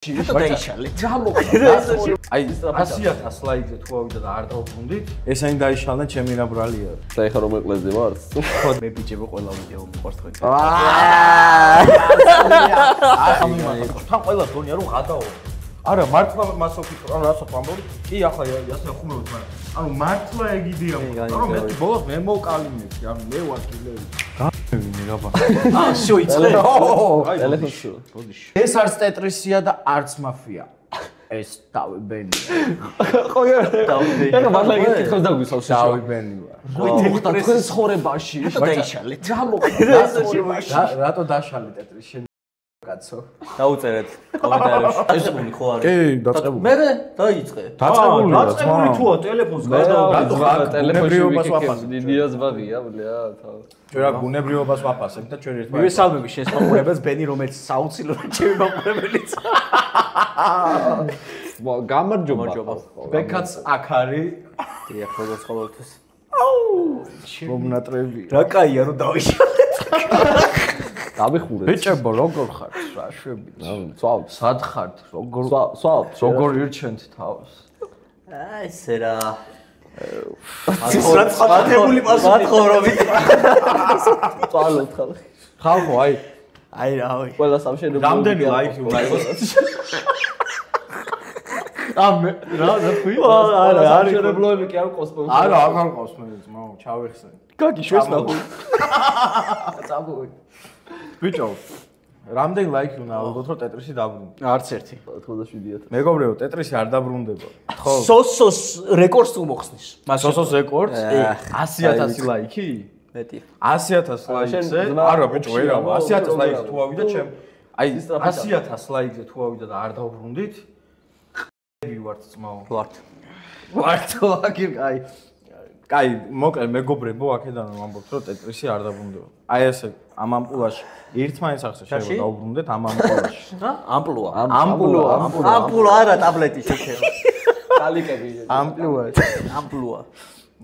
აი 100 სლაიდზე თუ ავიდა და არ დავბრუნდით, ეს აინ დაიშალნა ჩემი რაბრალია. და ეხა რომ ეყლეზე ვარ? ხო მე ბიჭებო ყველა ვიდეო მიყვარს თქვენ. თან ყველა გონია რომ გადაო. არა მართლა მასო ფიქრო, ანუ რასაც ვამბობ, კი ახლა ასე ხუმრობთ, მაგრამ ანუ მართლა ეგ იდეა. რომ მე ბოლოს მე მოვკალინებდი, ანუ მე ვარ კილერი. გამევინე გაბა. შო იწყე. ტელეფონში. ეს არც ტეტრისია და არც მაფია. ეს დავიბენია. ხო დავიბენია. ეხლა მართლა ეგ კითხავს დაგვისვავს შო. დავიბენია. მოიხდა თქვენ ცხოვრებაში. დაიშალეთ. რატო დაშალე ტეტრისში? კაცო. დაუწერეთ კომენტარებში. ესებული ხო არის? კი, დაწყებული. მე დაიწყე. დაწყებული თუა ტელეფონს გადავა. ტელეფონში ვიკიქებს დიდიას ბაღია, ბლია, თავ. ჩვენ რა ბუნებრიობას ვაფასებ და ჩვენ ერთმანეთს მივესალმები შენს მაყურებელს ბენი რომელიც საუცილებლად ჩემი მაყურებელიც. გამარჯობა. ბეკაც აქ არის. დიახ, როგორც ყოველთვის. მომნატრები. რა კაია რომ დავიშალეთ. დაბიხურეთ. ბიჭებო, როგორ ხართ? რა შვებით? სვავ. სად ხართ? სვავ. როგორ ირჩენთ თავს? აი ესე რა. მათებული პასუხი. მათხოვრობით. წვალოთ ხალხი. ხალხო, აი რავი. ყველა სამშენებლო. რამდენი ლაიქი უნდა იყოს? მე რა თქვი? არა, სამშენებლოები კი არ ყოსმო. არა, აღარ ყავს მე ძმაო, ჩავეხსენ. გაგი შვეს ნახო. წამოვი. ბიჭო, რამდენი ლაიქი უნდა ავიღოთ რომ ტეტრისი დაბრუნდეს? არც ერთი. 87,000. მეგობრებო, ტეტრისი არ დაბრუნდება. ხო. სოსოს რეკორდს თუ მოხსნის. სოსოს რეკორდს? 100,000 ლაიქი? მეტი. 100,000 ლაიქზე? არა, ბიჭო, ვერა, 100,000 ლაიქზე თუ ავიდა ჩემ. აი 100,000 ლაიქზე თუ ავიდა და არ დავბრუნდით, ვართ ძმაო. ვართ, აი, მოკლედ მეგობრებო, აქედან ვამბობთ, რომ ტეტრისი არ დაბრუნდება. აი ესე, ამ ამპულაში ერთმანეთს ახსენე შეიძლება დავბრუნდეთ ამ ამპულაში. ამპლუა. ამპულა არა ტაბლეტი შექევა. კალიკები. ამპლუა.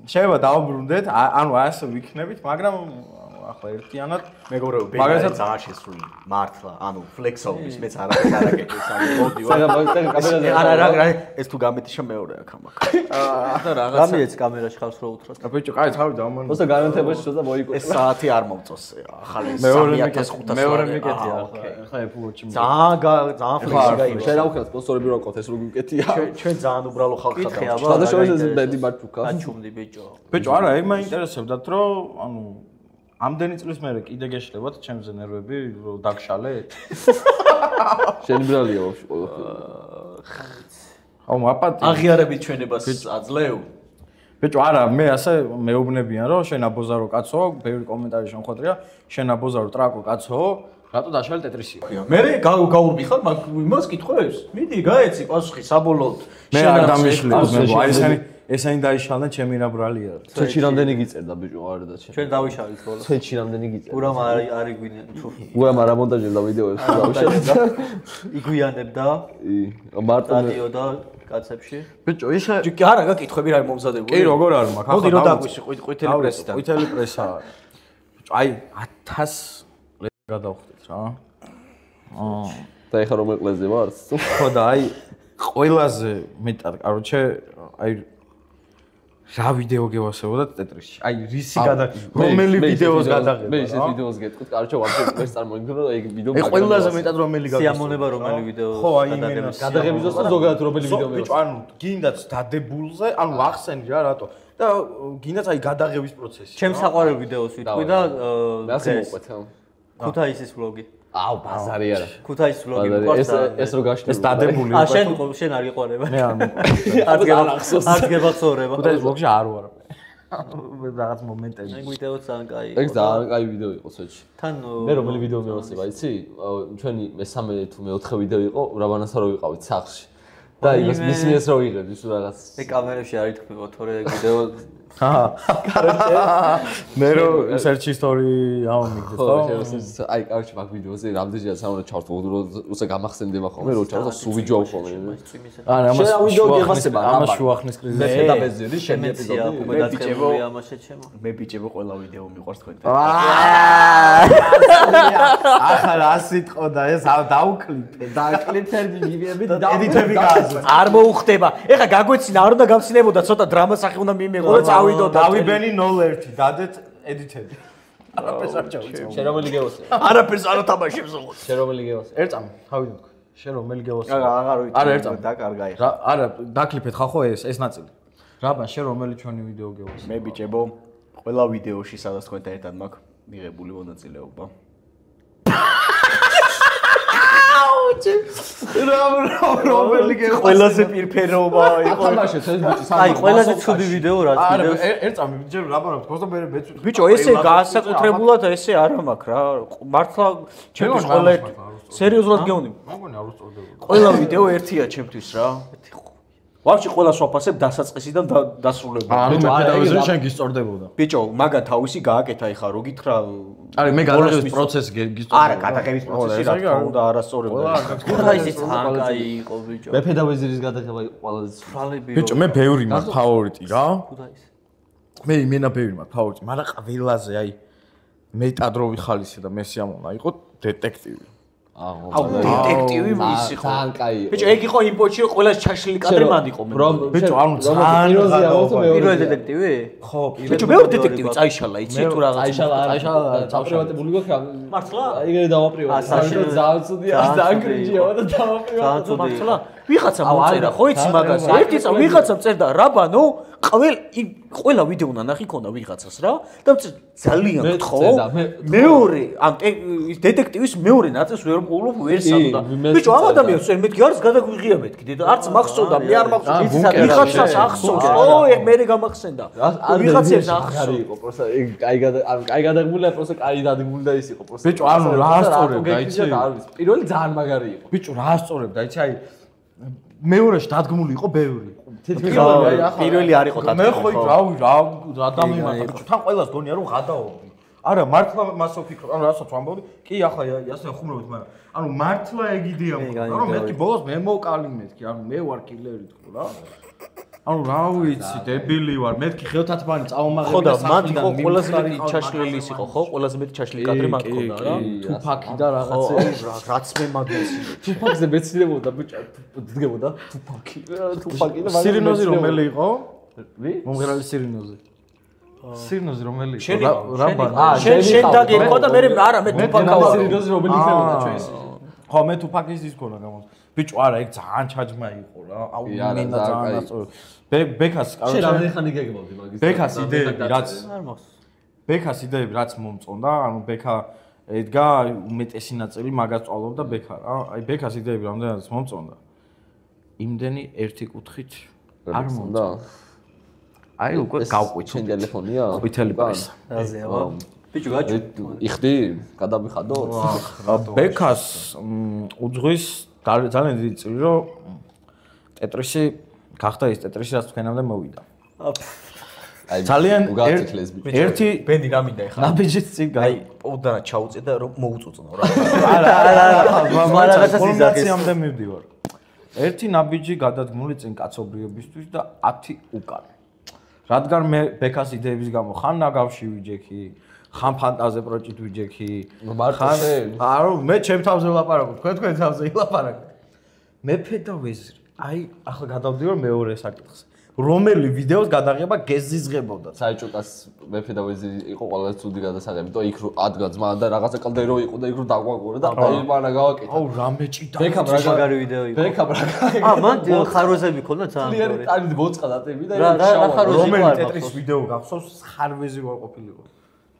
შეიძლება დავბრუნდეთ, ანუ ასე ვიქნებით, მაგრამ ახლა ერთიანად მეგობრებო, მაგალითად ძალიან შესრული. მართლა, ანუ ფლექსობის მეც არაკეთებს ამ მოდივარ. არა, ეს თუ გამეთიშა მეორე აქ ამაკ. და რაღაცა. გამიეც კამერაში ხავს რო უთხრას. ბიჭო, კაი, თავი დავმონო. ოსა გარანტებაში შედა მოიკუჭა. ეს საათი არ მომწონს. ახალი 3500 მეორე მიკეთია ახლა ეფუოჩი. ძალიან ფლექსი გაიგო. შენ რა უხელ სპონსორები რო ყოთ ეს რო გიკეთია. ჩვენ ძალიან უბრალო ხალხი ხარ. გადაშოვეს ეს ბედი მარჩუკა. აჩუმდი ბიჭო. ბიჭო, არა, ეგ მაინტერესებდათ, რომ ანუ ამდენი წლის მერე კიდე გეშლებათ ჩემზე ნერვები რომ დაგშალეთ? შენი ბრალია ვაფშე ყველაფერი. აუ მაპატი. აღიარებით ჩვენებას აძლევ. ბიჭო, არა, მე ასე მეუბნებიან რომ შენ აბოზარო კაცო, ბევრი კომენტარი შემოხვედრია, შენ აბოზარო ტრაკო კაცო, რატო დაშალე ტეტრისი? მე გაურბიხარ იმას კითხვებს? მიდი, გაეცი პასუხი საბოლოოდ. მე არ დამიშლებს მე, აი ესენი დაიშალნა ჩემი რაბრალია. ცეჩი რამდენი გიწერდა ბიჭო, არა და შენ. ჩვენ დავიშალეთ ბოლოს. ცეჩი რამდენი გიწერდა? ურამ არ იგვინებდა. ურამ არ ამონტაჟებდა ვიდეოებს დავიშალეთ. იგვიანებდა. მარტო დადიოდა კაცებში. ბიჭო, ისე კი არა, გაკითხები რა მომზადებული. კი, როგორ არ მაქვს? მოდი რომ დაგვიში ყვითელი პრესიდან. ყვითელი პრესა. ბიჭო, აი 1000 ლეზე გადავხდით რა. და ეხა რომ ეყლეზე ვარ? ხო და აი ყველაზე მეტად, короче, აი რა ვიდეო გევასებოდათ ტეტრისში? აი რისი რომელი ვიდეოს გადაღება? მე ისეთ ვიდეოს გეტყვით, короче, ვაფშე ეს წარმოგიდგენთ და ეგ ვიდეო მე ყველაზე მეტად რომელი გაგისურვებთ? სიამონება რომელი ვიდეო ხო, აი იმენას გადაღების დროს ზოგადად რომელი ვიდეო მე. ბიჭო, ანუ გინდაც დადებულზე, ანუ ახსენი რა რატო? და გინდაც აი გადაღების პროცესი. ჩემს საყვარელ ვიდეოს ვიტყვი და მე ასე მოყვეთ. ქუთაისის ვლოგი. აუ, ბაზარი არა. ქუთაისის ვლოგი მიყვარს. ეს რო გაშლი. ეს დადებული. შენ არ იყურება. მე არ მიყვარს. არ გებახსოვრება. ქუთაისის ვლოგში არ ვარ. მე რაღაც მომენტები. ეგ ვიდეოც ძალიან კაი. ეგ ძალიან კაი ვიდეო იყო სოჭი. თან მე რომელი ვიდეო მევასება, იცი? ჩვენი მესამე თუ მეოთხე ვიდეო იყო, ურაბანასა რო ვიყავით სახლში. და იმას მისიეს რო იღებ ის რაღაც. მე კამერებში არ ითქმება თორე ვიდეო მე რო search history ამიგდეს ხო? აი, კარჩი მაგ ვიდეოზე რამდენჯერაც ამონა ჩავთვალ, როცა გამახსენდება ხოლმე, რო ჩავთვალ სულ ვიჯავ ხოლმე. არა, ამას ვიდეო გიხსნება, ამას შუახნის კრიზისი. მე დაბეზირი, შენი ეპიზოდი. მე დაწყებული ამაშე ჩემო. მე ბიჭებო ყველა ვიდეო მიყვარს თქვენ. ახლა ასიტყო და ეს დაუკლიპე. დაკლიპერდი მივიები და ედიტები გააზრდა. არ მოუხდება. ეხა გაგვეცინა, არ უნდა გამცინებოდა ცოტა დრამა სახე უნდა მიიღო და წავიდო და დავიბენი 0-1 დადეთ ედიტები. არაფერს არ ჩავიწევ. შენ რომელი გევოსე? არაფერს არ ათამაშებს უყურს. შენ რომელი გევოსე? ერთ წამი, თავი თქვი. შენ რომელი გევოსე? აღარ ვიცი. არა, ერთ წამი. დაკარგა ეხა. რა, არა, დაკლიპეთ ხახო ეს ნაწილი. რაბან, შენ რომელი ჩვენი ვიდეო გევოსე? მე ბიჭებო, ყველა ვიდეოში სადაც თქვენთან ერთად მაქვს მიღებული მონაწილეობა. რომელი გევოსე? ყველაზე პირფერობა იყო. თამაშეთ ეს ბიჭი. აი, ყველაზე ცუდი ვიდეო რა არა, კიდევ. ერთ წამი ბიჭო, რაბან ვთქოს და მე მეცვით. ბიჭო, ესე განსაკუთრებულად ესე არა მაქვს რა. მართლა ჩემთვის ყველა სერიოზულად გეუბნები. მაგონი არ უსწორდება. ყველა ვიდეო ერთია ჩემთვის რა. ვაფშე ყველა სოფასებ დასაწყისიდან დასრულებამდე. ანუ მე დავეზრე შენ გისწორდებოდა. ბიჭო, მაგა თავისი გააკეთა ეხა რო გითხრა. არა, მე გადაღების პროცესი გისწორდება. არა, გადაღების პროცესი რა თქმა უნდა არასწორებია. რა ისიც აკაი იყო ბიჭო. მეფე და ვეზირის გადაღება იყო ყველაზე ფრალები. ბიჭო, მე ბევრი მაქვს ფავორიტი რა. ხუდა ის. მე იმენა ბევრი მაქვს ფავორიტი, მაგრამ ყველაზე აი მეტადროვი ხალისი და მე სიამოვნა იყო დეტექტივი. აუ დეტექტივი ის იყო. ძალიან კაი იყო. ბიჭო, ეგ იყო იმ პოჩი რომ ყველა ჩაშლილი კადრი მანდ იყო მე. ბიჭო, ანუ ძალიან პირველი დეტექტივი? ხო, ბიჭო, მეორე დეტექტივი წაიშალა, იცი თუ რაღაც. წაიშალა, წაპრივატებული გვაქვს. მართლა? ეგრე დავაპრივატე. საშინო ძალიან ცუდია, ძალიან კრინჯია და დავაპრივატე. მართლა? ვიღაცა მოწერა, ხო იცი მაგას? ერთი წამი ვიღაცამ წერდა რაბანო, ყველა ვიდეო ნახი ქონდა ვიღაცას რა და ძალიან გთხოვ მეორე ამ დეტექტივის მეორე ნაწილს ვერ მოვულობ ვერსად და ბიჭო ამ ადამიანს წერ მეთქი არის გადაგვიღია მეთქი და არც მახსოვდა მე არ მახსოვდა ვიღაცას ახსოვს ო ეგ მე გამახსენდა ვიღაცებს ახსოვს იყო პროსა ეგ კაი გადაგმულია პროსა კაი დადგმული და ის იყო პროსა ბიჭო ანუ რა ასწორებდა იცი პირველი ძალიან მაგარი იყო ბიჭო რა ასწორებდა იცი აი მეორეში დადგმული იყო ბევრი პირველი არ იყო დადგმული მე ხო რა დამიმართა ბიჭო თან ყველას გონია რომ გადაობდი არა მართლა მასო ვფიქრობ ანუ რასაც ვამბობდი კი ახლა ასე ხუმრობთ მაგრამ ანუ მართლა ეგ იდეა მქონდა რომ მეთქი ბოლოს მე მოვკალი მეთქი ანუ მე ვარ კილერი თქო რა ანუ რა ვიცი დებილი ვარ მეთქი ხელთათბანი წავამაღები და მათ იყო ყველაზე მეტი ჩაშლილი ის იყო ხო ყველაზე მეტი ჩაშლილი კადრი მათ ქონდა რა თუფაკი და რაღაცები რაც მე მაგისი თუფაკზე მეცნებოდა ბიჭო დგებოდა თუფაკი და სირინოზი რომელი იყო მომღერალი სირინოზი სირინოზი რომელი იყო რაბან შენ დაგეკვა და მე არა მე თუფაკი სირინოზი რომელი იქნებოდა ჩვენს ხო მე თუფაკის ის ქონა გამო ბიჭო არა ეგ ძალიან ჩაჯმა იყო რა აუ მე ძალიან ასწორი ბექას კაროჩე შენ რამდენი ხანი გეგმავდი მაგის ბექას იდეები რაც მომწონდა ანუ ბექა ედგა უმეტესი ნაწილი მაგას სწავლობდა ბექა რა აი ბექას იდეები რამდენადაც მომწონდა იმდენი ერთი კუთხით არ მომწონდა აი უკვე გავყვით შენ ტელეფონია ყვითელი პრესა აზეა ბიჭო გაჭი იხდი გადამიხადო ბექას უძღვის ძალიან დიდი წილი რომ ტეტრისი გახდა ის ტეტრისი რაც თქვენამდე მოვიდა აი ძალიან უგაცეკლეს ბიჭო ერთი ბენდი გამინდა ეხლა ნაბიჯით წინ აი პოდანა ჩაუწე და რომ მოუწუწნო რა არა ფორმაციამდე მივდივარ ერთი ნაბიჯი გადადგმული წინ კაცობრიობისთვის და 10 უკან რადგან მე ბექას იდეების გამო ხან ნაგავში ვიჯექი ხან ფანტაზე პროჭით ვიჯექი ხან არა მე ჩემ თავზე ვლაპარაკობ თქვენ თავზე ილაპარაკეთ მეფე და ვეზირი აი ახლა გადავდივარ მეორე საკითხს რომელი ვიდეოს გადაღება გეზიზღებოდა საიჭუტას მეფე და ვეზირი იყო ყველაზე ცუდი გადასაღები და იქ რო ადგა ძმა და რაღაცა კლდერო იყო და იქ რო დაგვაგორა და აი მანა გავაკეთე აუ რამე ჭიდა ბექამ რა მაგარი ვიდეო იყო ბექამ რა მან ხარვეზები ქონდა ძალიან ორი ტანი მოწყდა დატები და რა ხარვეზი რომელი ტეტრის ვიდეო გახსოვს ხარვეზი ვარ ყოფილიყო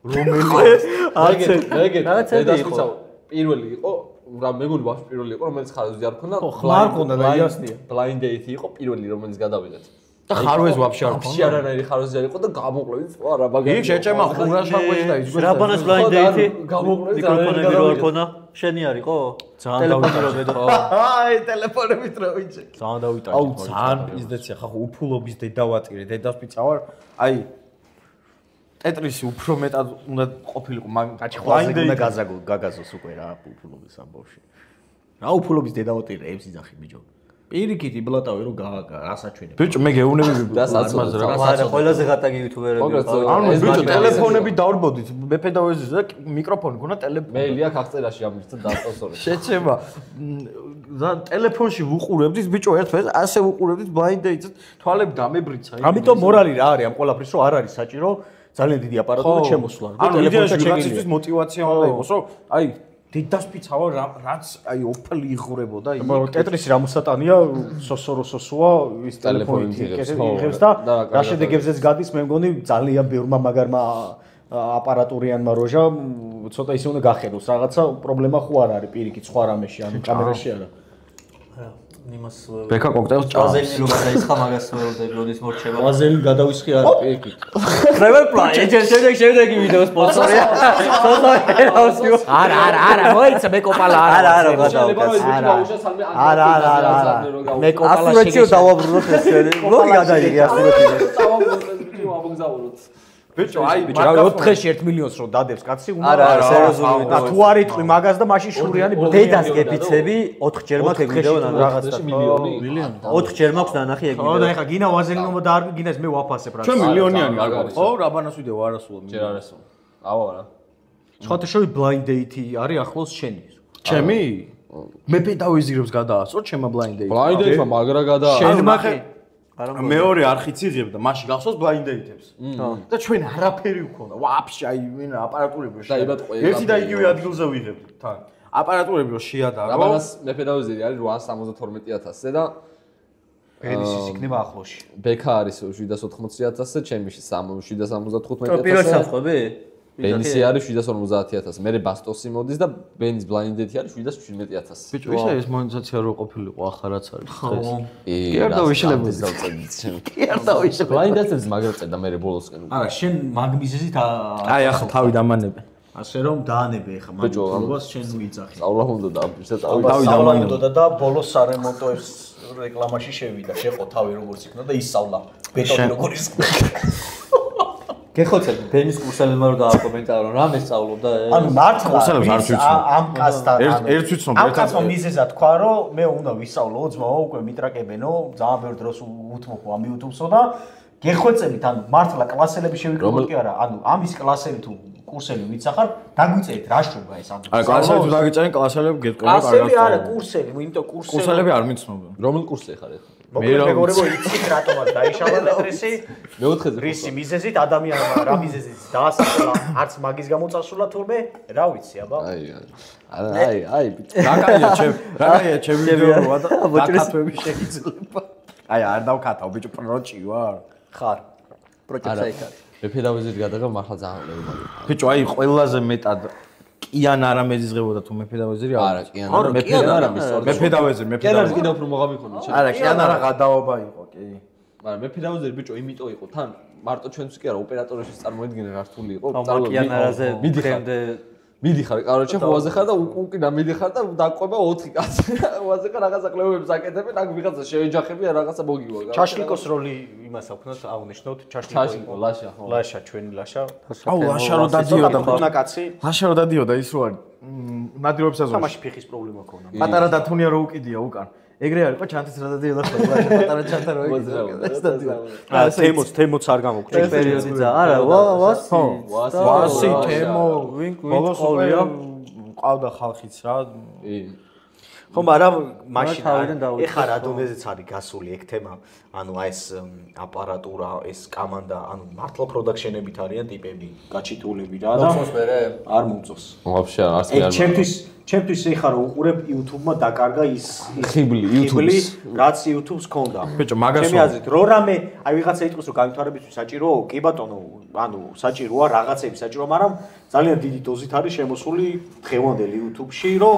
რომელი რაღაცა იყო პირველი იყო რა მეგონი ბავშვი პირველი იყო რომელიც ხარვეზი არ ქონდა ხარ ქონდა და იასნია ბლაინდ დეითი იყო პირველი რომელიც გადავიღეთ და ხარვეზ ვაფშე არ ქონდა არანაირი ხარვეზი არ იყო და გამოყლევით სხვა რა ბაგარი იქ შეჭემა ხურაშა გვეჭდა ის რაბანას ბლაინდ დეითი გამოყლევით მიკროფონები რო არ ქონდა შენი არისო? ტელეფონი რო მედო. აი, ტელეფონებით რო ვიჭერ. ძალიან დავიტანე. აუ, ძალიან პიზდეცია, ხახო, უფულობის დედავატირე, დედასპიც ავარ. აი ტეტრისი უფრო მეტად უნდა ყოფილიყო, მაგრამ კაჩი ხვაზე უნდა გაგაზოს უკვე რა უფულობის ამბავში. რა უფულობის დედავატირე ებს იძახი ბიჭო. პირიქით იბლატავე რომ გასაჩვენებ. ბიჭო, მე გეუნები დასაცმაზე რა. არა, ყველაზე ღატაკი იუთუბერები. ანუ ბიჭო, ტელეფონები დავრბოდით, მეფე დავეზიზ და მიკროფონი გქონდა ტელეფონი. მე ილია ხახწერაში ამირჩა დასპონსორებს. შეჩება. და ტელეფონში ვუყურებდით, ბიჭო, ერთფერს ასე ვუყურებდით blind date-ს, თვალები დამებრიცა. ამიტომ მორალი რა არის ამ ყველაფრის, რომ არ არის საჭირო ძალიან დიდი აპარატურა ჩემოსვლა. ანუ ტელეფონში რაღაცისთვის мотиваცია უნდა იყოს, რომ აი დედასპიცავა რაც აი ოფლი იღურებოდა ის. ტეტრისი რა მოსატანია, სოსოა ის ტელეფონით იღებს და რა შედეგებზეც გადის, მე მგონი ძალიან ბევრმა მაგარმა აპარატურიანმა როჟა ცოტა ისე უნდა გახედოს, რაღაცა პრობლემა ხო არ არის პირიქით სხვა რამეში, ანუ კამერაში არა. იმას ბექა კოქტეილს ჭამს. ვაზელი რო გადაისხა მაგას ველოდები, როდის მორჩება. ვაზელი გადავისხი არა პირიქით. Travel Plan. შედეგი ვიდეო სპონსორია. არა, მოიცა მე კოპალა არა. არა. მე კოპალა შეგეშ დავაბრუნოთ ეს შენი. ლოგი გადაიღე ავაგზაუროთ. ბიჭო, აი, რა 4-ში 1 მილიონს რო დადებს კაცი, უნდა არა, სერიოზული და თუ არ იტყვი მაგას და მაშინ შურიანი დედას გეფიცები 4-ჯერ მაქვს ეგ ვიდეო რაღაცა მილიონი. 4-ჯერ მაქვს ნანახი ეგ ვიდეო. და ეხა გინა ვაზელინობა და არ გინას მე ვაფასებ რა. ჩვენ მილიონიანი არ გვაქვს. ხო, რაბანას ვიდეო არასულა. ჯერ არ ესო. ავა რა. სხვათა შორის blind date არის ახლოს შენი. ჩემი? მეფე დავიზირებს გადაასწრო ჩემმა blind date. blind date-მა მაგრა გადაა. შენ მახე მეორე არხიც იღებდა, მაშინ გახსოვს blind date-ებს. და ჩვენ არაფერი ვქონდა. ვაფშე აი ვინ აპარატურები შეადაგო. ერთი და იგივე ადგილზე ვიღებდით თან. აპარატურები რო შეადაგო. რაბანას მეფე დავიზირი არის 872,000-ზე და პენისის იქნება ახლოში. ბექა არის 780,000-ზე, ჩემი 775,000. პირველ სამხობი? ბენისი არის 750,000. მე ბასტოსი მოდის და ბენის blind date არის 717,000. ბიჭო, ისა ეს მონეტიზაცია რო ყოფილიყო, ახლა რაც არის დღეს. კი არ დავიშლებოდი. კი არ დავიშლებოდი. blind date-ებს მაგრა წერდა მე ბოლოსკენ. არა, შენ მაგმიზეზით აი ახლა თავი დამანებე. ასე რომ დაანებე ეხა მაგულობას შენ უიძახი. სწავლა უნდა დაამბიშე თავი დამანებდა და ბოლოს სარემონტოებს რეკლამაში შევიდა, შეყო თავი როგორც იქნა და ისწავლა. ბეტონი როგორ ისწავლა. გეხოცები ბენის კურსელებმა რომ დააკომენტარო რა მესწავლობდა ეს? ანუ მართლა კურსელებს არ ვიცნობ. ამ კაცთან ერთ ვიცნობ, ამ კაცმა მიზეზა თქვა რომ მე უნდა ვისწავლო ძმაო უკვე მიტრაკებენო, ძალიან ბევრ დროს უთმობო ამ YouTube-სო და გეხოცებით ანუ მართლა კლასელები შევიკრიბოთ კი არა, ანუ ამის კლასელი თუ კურსელი ვიცახარ, დაგვიწერეთ რა შრომა ეს ამ. აი კლასელი თუ დაგიწერენ, კლასელები გეტყვი რა კლასელი არა, კურსელი, იმიტომ კურსელი. კურსელები არ მიცნობენ. რომელ კურსზე ხარ ახლა? მეგობრებო, იცით რატომაც დაიშალა ტეტრისი? მეოთხეზე. რისი მიზეზით ადამიანმა რა მიზეზით დაასახელა, არც მაგის გამოწასულა თურმე, რა ვიცი, აბა. აი, რა კაია ჩემ ვიდეოა და დაკათვები შეიძლება. აი, არ დავკათავ, ბიჭო, პროჭი ვარ. ხარ. პროჭი საით არის. მეფე დავიზირი გადაგა მართლა ძალიან ლევალი. ბიჭო, აი ყველაზე მეტად კიან არა მეზიზღებოდა თუ მეფე დავეზირი არა კიან არა მეფე დავეზირი კიან არის კიდევ უფრო მოღამიქონდა არა კიან არა გადაობა იყო კი მაგრამ მეფე დავეზირი ბიჭო იმიტომ იყო თან მარტო ჩვენც კი არა ოპერატორების წარმოედგინე რართული იყო კიან არაზე მიდიხემდე მიდიხარ, კაროჩე, ხუაზე ხარ და უკინა მიდიხარ და დაყვება 4 კაცი. ხუაზე ხარ რაღაცა კლევებს აკეთებენ, აქ ვიღაცა შეეჯახები, რაღაცა მოგივა. ჩაშლიკოს როლი იმას აქვს, აღნიშნოთ, ჩაშლიკო, ლაშა, ხო. ლაშა, ჩვენი ლაშა. აუ, ლაშა რო დადიოდა, ხუნა კაცი. ლაშა რო დადიოდა ის რო არის. ნადირობის აზრში. თამაში ფიხის პრობლემა ქონა. პატარა დათუნია რო უკიდია უკან. ეგრე არის, ყო ჩანთის რა დადიოდა ხო, ლაშა პატარა ჩანთა რო უკიდია. თემოც არ გამოგჭირ. ეს პერიოდი და არა, ვასი. ვასი, თემო, ვინ ყოლია. ყავდა ხალხიც რა. ხო, მაგრამ მაშინ ეხა რა დონეზეც არის გასული ეგ თემა, ანუ აი ეს აპარატურა, ეს კამანდა, ანუ მართლა პროდაქშენებით არიან ტიპები, გაჩიტულები რა და არ მომწონს. ვაფშე არც კი არ. ჩემთვის ეხა რო უყურებ YouTube-მა დაკარგა ის ხიბლი YouTube-ს, რაც YouTube-ს ქონდა. ბიჭო, მაგას ჩემი აზრით, რო რამე, აი ვიღაცა იტყვის რომ განვითარებისთვის საჭიროა, კი ბატონო, ანუ საჭიროა რაღაცები საჭიროა, მაგრამ ძალიან დიდი დოზით არის შემოსული დღევანდელი YouTube-ში, რომ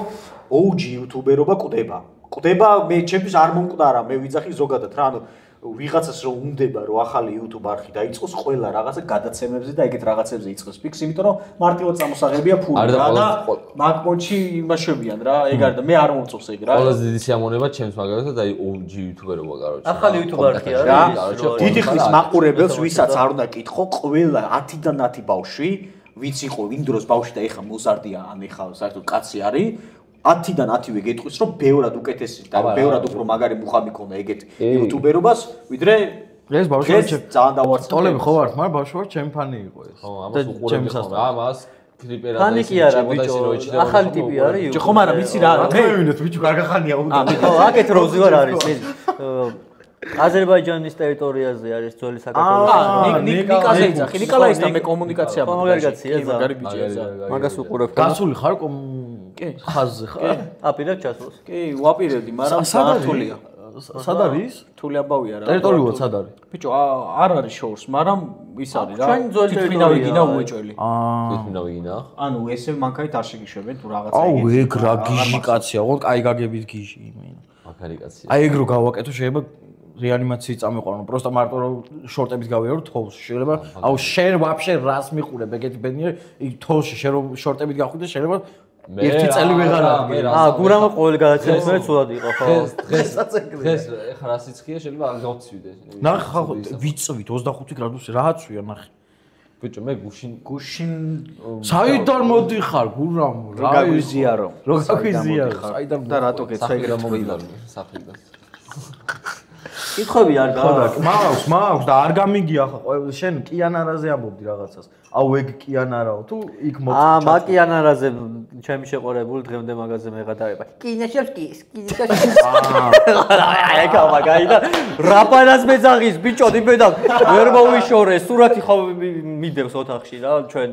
OG YouTuber-ობა კვდება. კვდება, მე ჩემთვის არ მომკვდარა, მე ვიძახი ზოგადად რა, ანუ ვიღაცას რომ უნდება რომ ახალი YouTube არხი დაიწყოს, ყველა რაღაცა გადაცემებზე და ეგეთ რაღაცებზე იწყოს ფიქს, იმიტომ რომ მარტივად წამოსაღებია ფული რა და მაგპონჩი იმაშვებიან რა, ეგ არის და მე არ მომწონს ეგ რა. ყველაზე დიდი სიამოვნება ჩემს მაგალითად აი OG YouTuber-ობა კაროჩე. ახალი YouTube არხი არის. დიდი ხნის მაყურებელს ვისაც არ უნდა კითხო, ყველა 10-დან 10 ბავშვი, ვინც იყო იმ დროს ბავშვი და ეხა მოზარდია, ან ეხა საერთოდ კაცი არის 10-დან 10-ვე გეტყვის რომ ბევრად უკეთესი და ბევრად უფრო მაგარი მუხამი ქონა ეგეთ იუთუბერობას ვიდრე ეს ბავშვი ძალიან დავარცხე. ტოლები ხო ვართ, მაგრამ ბავშვი ვარ ჩემი ფანი იყო ეს. ხო, ამას უყურებდი ხოლმე. ამას ფლიპერად ფანი კი არა ბიჭო, ახალი ტიპი არის. ხო, მაგრამ ვიცი რა, მე ვინდოთ ბიჭო, კარგი ხანია უნდა. ხო, აქეთ როზი ვარ არის. აზერბაიჯანის ტერიტორიაზე არის ძველი საქართველოს. ნიკაზე იძახი, ნიკოლაის და მე კომუნიკაცია მაქვს. კომუნიკაცია მაგარი ბიჭია. მაგას უყურებ. გასული ხარ ხაზზე ხარ? აპირებ ჩასვლას. კი, ვაპირებდი, მაგრამ საერთოდ სად არის? თული აბავია რა. ტერიტორიულად სად არის? ბიჭო, არ არის შორს, მაგრამ ის არის რა. ჩვენ ძველი ტერიტორია უეჭველი. თვითმნა ვიგინა. ანუ ესე მანქანით არ შეგიშვებენ თუ რაღაცა აუ, ეგ რა გიჟი კაცია, ოღონდ კაი გაგებით გიჟი იმენა. მაგარი კაცია. აი ეგ რო გავაკეთო შეიძლება რეანიმაციი წამეყვანო, პროსტა მარტო რომ შორტებით გავიარო თოლში. შეიძლება აუ შენ ვაფშე რას მიყურებ ეგეთი ბედნიერი, იქ თოლში შენ რომ შორტებით გავხვიდე შეიძლება ერთი წელი ვეღარ ადგე. გურამა ყოველ გადაცემას მე ცუდად იყო ხო? დღეს ეხლა რა სიცხეა შეიძლება არ გავცვიდე. ნახე ხახო ვიწვით 25 გრადუსი რააცვია ნახე. ბიჭო მე გუშინ საიდან მოდიხარ გურამო რა გაგვიზიარო. რო გაგვიზიარო. საიდან და რატო გეცა ეგ რა მომიდარ საფრიდან. კითხები არ მაქვს და არ გამიგია ხა შენ კიანარაზე ამბობდი რაღაცას. აუ ეგ კიანარაო თუ იქ მოწ მაკიანარაზე ჩემი შეყურებული დღემდე მაგაზე მეღადარება. კინაშევსკის. ეგა მაგაი და რაპანას მეძაღის ბიჭო დიბედავ ვერ მოვიშორე სურათი ხო მიდევს ოთახში რა ჩვენ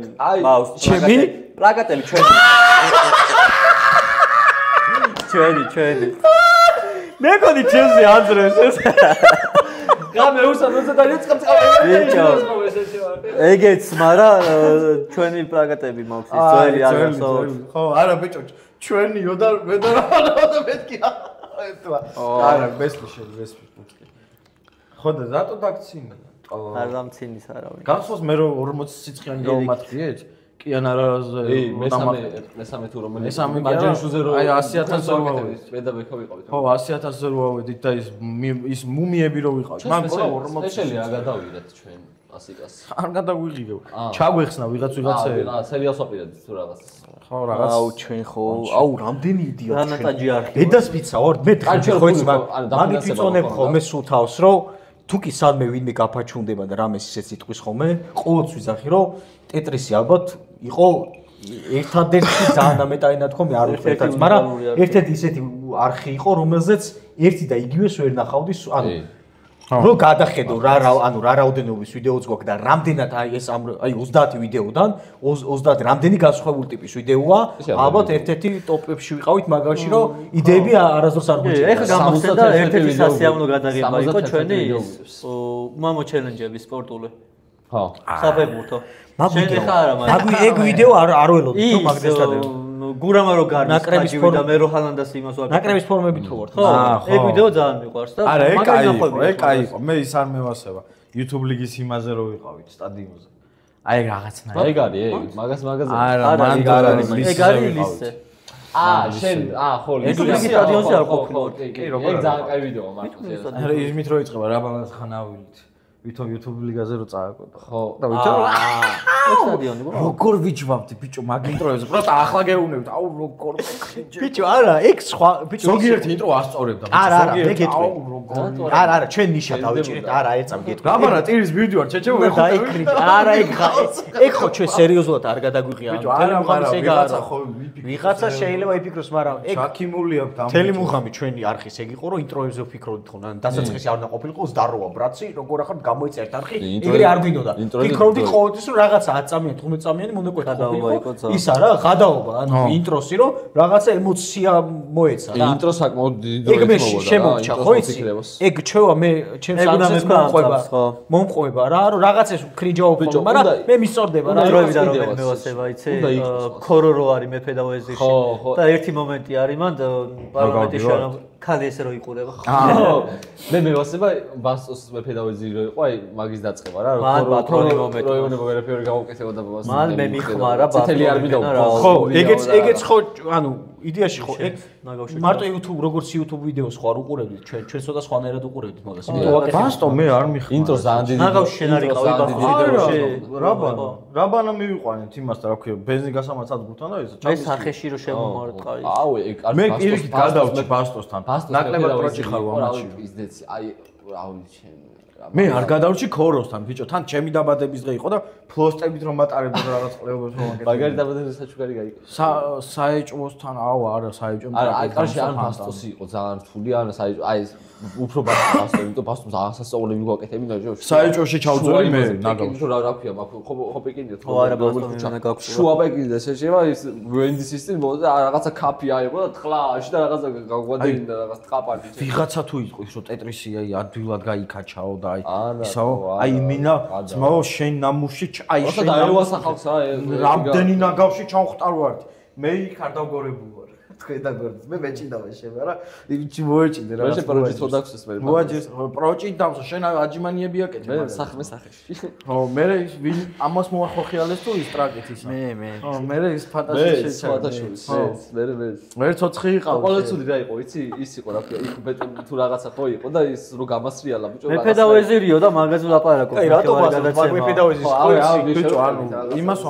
მაუს ჩემი პლაკატები ჩვენი მე გონი ჩემზე აზრებს ეს გამე უსამოზე და ეგეც მარა ჩვენი პლაკატები მაქვს ის ძველი არასო ხო არა ბიჭო ჩვენიო და მე და მეთქი არა მესმის ხო და რატო დაგცინა არ დამცინის არავინ გახსოვს მე რომ 40 სიცხიანი გავუმატყიეთ კიანარაზე მესამე თუ რომელი მესამე მაჯანშუზე რო აი 100,000-ზე რო ავედით პედაგოგი ვიყავით ხო 100,000-ზე რო ავედით და ის მუმიები რო ვიყავით მან ყველა 40 სპეციალი არ გადავიღეთ ჩვენ ასიკას არ გადაგვიღებ ჩაგვეხსნა ვიღაცეები რა სერიალს ვაპირებთ თუ რაღაც ხო რაღაც აუ ჩვენ ხო აუ რამდენი იდიოტი რანატაჯი არხი დედას პიცა ვარ მე ხო იცი მაგით ვიწონებ ხოლმე სულ თავს რომ თუ კი სადმე ვინმე გაფაჩუნდება და რამეს ისეც იტყვის ხოლმე ყოველთვის ვიზახი რომ ტეტრისი ალბათ იყო ერთადერთი ძალიან ამეტაინად ხომ არ ვიხდეთ მაგრამ ერთ-ერთი ისეთი არხი იყო რომელზეც ერთი და იგივეს ვერ ნახავდი ანუ რო გადახედო რა ანუ რა რაოდენობის ვიდეოც გვაქვს და რამდენად აი ეს აი 30 ვიდეოდან 30 რამდენი განსხვავებული ტიპის ვიდეოა ალბათ ერთ-ერთი ტოპებში ვიყავით მაგაში რომ იდეები არასდროს არ გვიჭირდა ეხლა გამახსენდა ერთ-ერთი სასიამოვნო გადაღება იყო ჩვენი მამო ჩელენჯების სპორტული ხო საფეხბურთო შენ ეხლა არა მაგრამ ეგ ვიდეო არ ველოდი თუ მაგდესთან გურამა რო გარნაკრების ფორმა მე რო ჰალანდას იმას ვაკეთებ ნაკრების ფორმები თუ ვარ ხო ეგ ვიდეო ძალიან მიყვარს და არა ეგ კაი იყო მე ის არ მევასება YouTube ლიგის იმაზე რო ვიყავით სტადიონზე აი რაღაცნაირად ეგ არის მაგაზე არა მან არ არის ეგ არის ლისზე შენ ხო ლიგის სტადიონზე არ ყოფილა კი როგორ ეგ ძალიან კაი ვიდეოა მართლა არა იმით რო იწყება რა ბალანს ხანავილით ვითომ YouTube ლიგაზე რო წააკვეთა ხო და ვითომ ეს სტადიონი როგორ ვიჯვავდი ბიჭო მაგ ინტროებზე პროსტა ახლა გეუბნებით აუ როგორ ბიჭო არა ეგ სხვა ბიჭო ზოგიერთი ინტრო ასწორებდა არა მე გეტყვი არა ჩვენ ნიშა დავიჭირეთ არა ეცამ გეტყვი რაბარა ტირის ვიდეო არ ჩეჩე ვერ ხვდები არა ეგ ხო ჩვენ სერიოზულად არ გადაგვიღია ბიჭო არა ვიღაცა ხო ვიღაცა შეიძლება იფიქროს მაგრამ ეგ ჩაქიმული აქვს ამ თელი მუღამი ჩვენი არხის ეგ იყო რომ ინტროებზე ვფიქრობდით ხო ან დასაწყისი არ უნდა ყოფილიყო ზდაროა ბრაცი როგორ ახლა გამოიწერთ არხი ეგრე არ გვინდოდა ფიქრობდით ყოველთვის რომ რაღაცა 10 წამიანი 15 წამიანი მონაკვეთი ყოფილიყო ის არა ღადაობა ანუ ინტროსი რომ რაღაცა ემოცია მოეცა და ინტრო საკმაოდ დიდი დრო ეგ მე შემომჭა ხო იცი ეგ ჩვევა მე ჩემს არხს მომყვება რა რომ რაღაცას ქრინჯაობ მაგრამ მე მისწორდება რა დროებიდან რომ მევასება იცი ქორორო არის მეფე და ვეზიში და ერთი მომენტი არის მან პარლამენტის ქალი ესე რო იყურება. მე მევასება ბასტოს მეფე დავეძირი რო იყო, აი მაგის დაწყება რა. როიონება ვერაფერი გავუკეთებოდა ბასტოს. მან მე მიხმარა ბასტოს. წელი არ მიდავა. ხო, ეგეც ხო, ანუ იდეაში ხო, მარტო YouTube როგორც YouTube ვიდეოს ხო არ უყურებდით, ჩვენ ცოტა სხვანაირად უყურებდით მაგას. ბასტო მე არ მიხმარა. ინტროს ძალიან დიდი. ნაგავში შენ არ იყავი ბასტოში. რაბანა მივიყვანეთ იმასთან, რა ქვია, ბენზინ გასამართ ადგილთან და ეს მე სახეში რო შემომარტყაი. აუ, ეგ არ მე პირიქით გადავჭი ბასტოსთან. ნაკლებად პროჭი ხარ ამაში. პიზდეცი, აი, რავი ჩემ. მე არ გადავჭი ქოროსთან, ბიჭო, თან ჩემი დაბადების დღე იყო და ფლოსტებით რომ მატარებდი რაღაც ყლეობებს რომ აკეთებდი. მაგარი დაბადების საჩუქარი გაიგო. საეჭვოსთან, აუ, არა, საეჭვო. აი, კარში ან ბასტოსი იყო ძალიან რთული, ან საეჭვო, აი უფრო ბასტოსი, იმიტომ ბასტოს ძალიან სასწაულები გვაკეთებინა ჯო. საეჭვოში ჩავძვარი მე ნაგავში. რა ქვია, ხო პეკინდეთ, ხო არა ბასტოს ნაგავში. შუა პეკინდეს შეება ის ვენდი სისტემი და რაღაცა კაფი აიღო და ტყლაში და რაღაცა გაგვადეინდა რაღაც ტყაპანი. ვიღაცა თუ იყო ის რომ ტეტრისი აი ადვილად გაიქაჩაო და აი ისაო აი მინა ძმაო შენ ნამუში აი შენ დაევასახავს რა რამდენი ნაგავში ჩავხტარ ვარ მე იქ არ დავგორებული ვარ თქვენ დაგორდით მე მეჭიდავა შენ არა იმჩი მოეჭიდე რა მე პროჭით ხო დაგსეს მე მოაჯეს პროჭით დავსო შენ აჯიმანიები აკეთე მე სახეში ხო მე ვინ ამას მოახოხიალეს თუ ის ტრაკით ისა მე ხო მე ის ფანტასტიკი შეჭა მე ცოცხი იყავ ყველა ცუდი რა იყო იცი ის იყო რა ქვია იქ თუ რაღაცა ხო იყო და ის რო გამასრიალა ბიჭო მე ფედავეზირიო და მაგაზე ვლაპარაკობ აი რატო ბაზარ მე ფედავეზის ხო ბიჭო ანუ იმას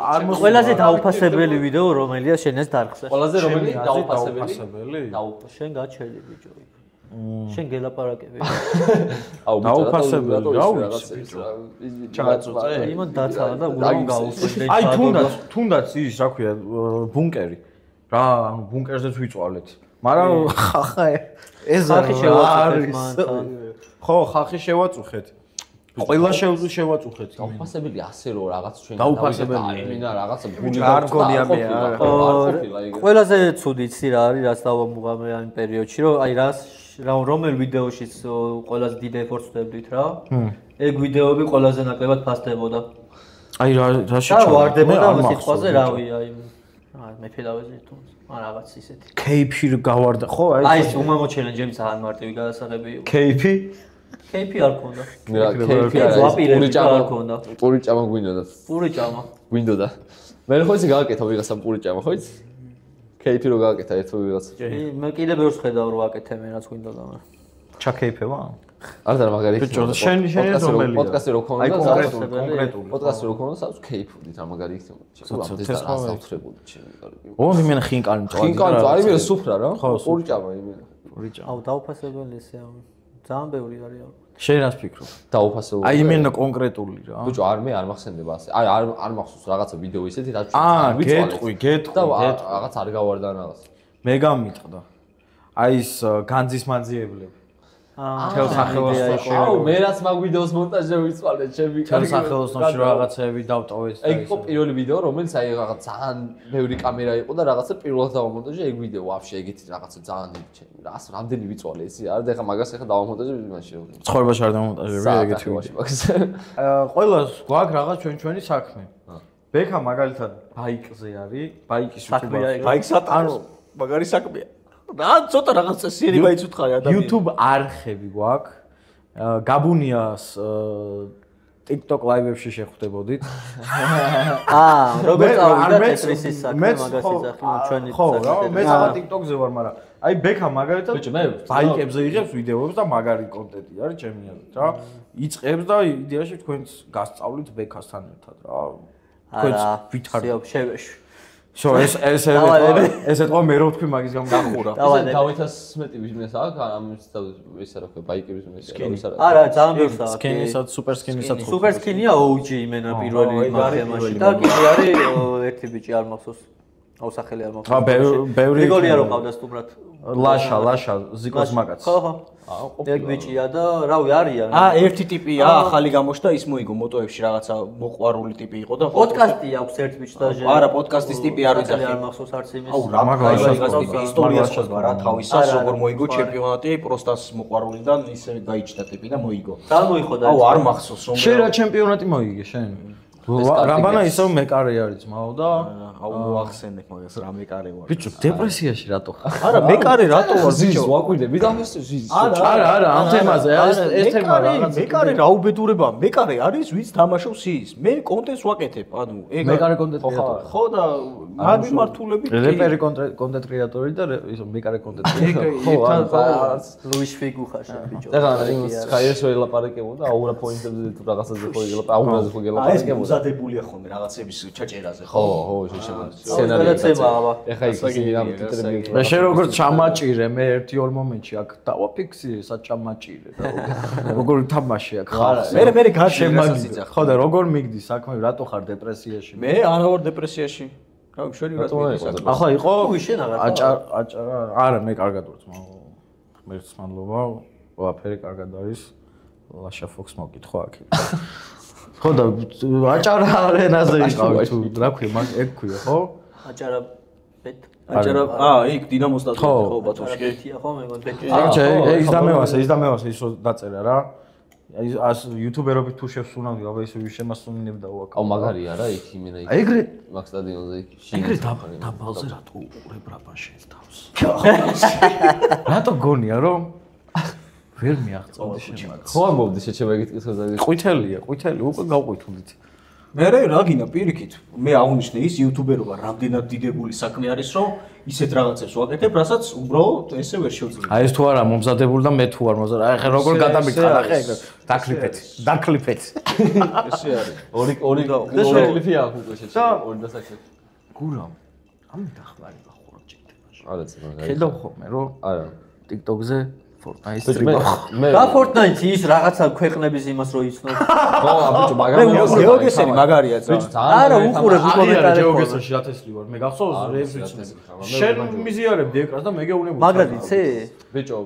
არ ყველაზე დაუფასებელი ვიდეო რომელია შენეს დარხსა რომელი დაუფასებელი? შენ გაჩერდი ბიჭო. შენ გელაპარაკები. აუ დაუფასებელი რა ვიცი. ჩაგაწუწე. იმან დაცალა და გურამ გაუშვი. აი თუნდაც ის რა ქვია ბუნკერი. რა ანუ ბუნკერზეც ვიწვალეთ. მაგრამ ხახა ეს ხახი შევაწუხეთ მან. ხო ხახი შევაწუხეთ. ყველა შევაწუხეთ. დაუფასებელი ასე რომ რაღაც ჩვენ დაუფასებელი. აი მინა რაღაცა ბუნი არ გონია მე არა. ყველაზე ცუდი იცი რა არის რაც დავამუღამე ამ პერიოდში რომ აი რომელ ვიდეოშიც ყველაზე დიდ ეფორტს ვდებდით რა. ეგ ვიდეოები ყველაზე ნაკლებად ფასდებოდა. აი რაში ჩავარდა. და ვარდებოდა ამ სიტყვაზე რავი აი მე ფედავეზი თუ რაღაც ისეთი. кейფი გავარდა ხო აი ეს უმამო ჩელენჯები ძალიან მარტივი გადასაღები იყო. кейფი кейფი არ ქონდა. რა кейფი არ ქონდა. პური ჭამა გვინდოდა. პური ჭამა. გვინდოდა. მე ხო იცი გააკეთა ვიღასამ პური ჭამა ხო იცი? кейფი რო გააკეთა ერთო ვიღაცა. მე კიდე ბევრს ხედავ რო აკეთე მე რაც გვინდოდა მე. ჩაკეიფება? არ და მაგარი. ბიჭო შენი რომელი? პოდკასტი რო ქონდა. აი კონკრეტული. პოდკასტი რო ქონდა სადაც кейფუდით რა მაგარი იქნება. ჩეკულამდე და ასავთრებული ჩემი კარგი. ო იმენა ხინკალი მწვადი. ხინკალი აი მე სუფრა რა. პური ჭამა იმენა. პური ჭამა. აუ დაუფასებელი ესე ძალიან ბევრი არის. შენ რას ფიქრობ? დაუფასებული. აი იმენა კონკრეტული რა. ბიჭო არ მე არ მახსენდება ასე. აი არ მახსოვს რაღაცა ვიდეო ისეთი რაც გეტყვი. რაღაც არ გავარდა რაღაც. მე გამიტყდა. აი ეს განძის მანძიებლები. თელ სახელოსნოში. აუ მე რაც მაგ ვიდეოს მონტაჟზე ვიწვალე ჩემი თელ სახელოსნოში რაღაცები დავტოვეს და ეგ იყო პირველი ვიდეო რომელიც აი რაღაც ძალიან ბევრი კამერა იყო და რაღაცა პირველად დავამონტაჟე ეგ ვიდეო ვაფშე ეგეთი რაღაცა ძალიან დიდი ჩემი რას რამდენი ვიწვალე ისი არ და ეხა მაგას ეხა დავამონტაჟე იმაში ცხოვრებაში არ დავამონტაჟები ეგეთი მაგას ყველას გვაქვს რაღაც ჩვენი საქმე ბექა მაგალითად ბაიკზე არის ბაიკის საქმეა ბაიკსა ანუ მაგარი საქმეა რა ცოტა რაღაც წესიერი გაიცუთხარი ადამიანი YouTube არხები გვაქვს გაბუნიას TikTok live-ებში შეხვდებოდით როგორ წავიდა ტეტრისის საქმე მაგას იძახი ჩვენი ხო რა მე საერთოდ TikTok-ზე ვარ მაგრამ აი ბექა მაგალითად ბაიკებზე იღებს ვიდეოებს და მაგარი კონტენტი არის ჩემი აზრით რა იწყებს და იდეაში თქვენს გასწავლით ბექასთან ერთად რა თქვენს ვითარდება შევეშვი შო ეს ეთქვა მე რო ვთქვი მაგის გამო გახურა. დავითას მეტი ბიზნეს აქვს, ამის ისე რა ქვია, ბაიკების ბიზნესი. არა, ძალიან ბევრს აქვს. სკინისაც, სუპერ სკინისაც. სუპერ სკინია OG იმენა პირველი მათემაში და კიდე არის ერთი ბიჭი არ მახსოვს. აუ სახელი არ მახსოვს. ბევრი გრიგოლია რო ყავდა სტუმრად. ლაშა, ზიკოს მაგაც. ხო. ეგ ბიჭია და რავი არიან. ერთი ტიპია, ახალი გამოჩნდა, ის მოიგო მოტოებში რაღაცა მოყვარული ტიპი იყო და პოდკასტი აქვს ერთ ბიჭდაჟე. არა, პოდკასტის ტიპი არ ვიცი. არ მახსოვს არც იმის. აუ რა მაგალითად ტიპი ისტორიას შეგვარ რა თავისას როგორ მოიგო ჩემპიონატი, პროსტას მოყვარულიდან ისე გაიჩნდა ტიპი და მოიგო. ძალიან მოიხოდა. აუ არ მახსოვს რომ შენ რა ჩემპიონატი მოიგე შენ? რამბანა ისევ მეკარე არის ძმაო და აუახსენებ მაგას რა მეკარე ვარ. ბიჭო, დეპრესიაში რატო ხარ? არა, მეკარე რატო ვარ ბიჭო? ვაკვირდები და ზის. არა, ამ თემაზე, ეს თემა რაღაც. მეკარე რა უბედურება, მეკარე არის ვინც თამაშობს ის. მე კონტენტს ვაკეთებ, ანუ ეგ მეკარე კონტენტ კრეატორი. ხო და მაგ მიმართულებით რეპერი კონტენტ კრეატორი და მეკარე კონტენტ კრეატორი. ხო, ლუის ფიგუ ხარ შენ ბიჭო. ეხლა სკაიესო ელაპარაკებოდა, აურა პოინტებზე თუ რაღაცაზე ხო ელაპარაკებოდა, აურაზე ხო ელაპარაკებოდა. მზადებულია ხოლმე რაღაცების ჩაჭერაზე, ხო, ხო, შეშემოდი. სცენარია. ეხლა ისინი ამ ტიტრები. მე შენ როგორც ჩამაჭირე, მე 1-2 მომენტში აქ დავაფიქსირე, საჭამაჭირე და როგორ თამაში აქ ხარ. მე გაშემაგდი. ხო და როგორ მიგდი საქმე, რატო ხარ დეპრესიაში? მე არა ვარ დეპრესიაში. რა ვშენი რა მიგდი. ახლა იყო შენ აღარ აჭარა, არა მე კარგად ვარ ძმაო. ღმერთს მადლობა, ყველაფერი კარგად არის. ლაშა ფოქს მოკითხო აქ. ხო და აჭარა არენაზე იყავი თუ რა ქვია მაგ ეგ ქვია ხო? აჭარა ბეთ. აჭარა იქ დინამოს დაწვა ხო ბათუმში. ერთია ხო მეგონ ბეტი. ის დამევასე ის რო დაწერა რა. აი ას იუთუბერობით თუ შევსუნავდი, აბა ისე შემასუნინებდა უაკ. აუ მაგარია რა იქ იმენა იქ. ეგრე მაგ სტადიონზე იქ. ეგრე დაბალზე რატო უყურებ რა ბაშენს თავს? რატო გონია რომ ვერ მიაღწევდი შემაგ. ხო ამბობდი შეჩება ეგეთ კითხვაზე. ყვითელია, ყვითელი უკვე გავყვითულით. მე რა გინდა პირიქით, მე აღვნიშნე ის იუთუბერობა რამდენად დიდებული საქმე არის, რომ ისეთ რაღაცებს ვაკეთებ, რასაც უბრალოდ ესე ვერ შევძლებ. აი ეს თუ არა მომზადებული და მე თუ არ მომზადებული. აი ხე როგორ გადამიქხა ნახე ეგ. დაკლიფეთ. ესე არის. ორი კლიფია აქვს უკვე შეჩება. ორი დასაქმე. გურამ. ამი დახმარება ხოლმე ჭირდება. არა ცოტა. ხედავ ხოლმე რომ არა. TikTok-ზე Fortnite სტრიმავ. რა Fortnite ის რაღაცა ქვეყნების იმას რო იცნობს. ხო, აბიჭო, მაგარი გეოგესენი მაგარია ძა. არა, უყურებ კომენტარებს. გეოგესოში ათესლი ვარ. მე გახსოვს რეჟიმს. შენ მიზიარებდი ეკრანს და მე გეუნებოდი. მაგრამ იცი? ბიჭო,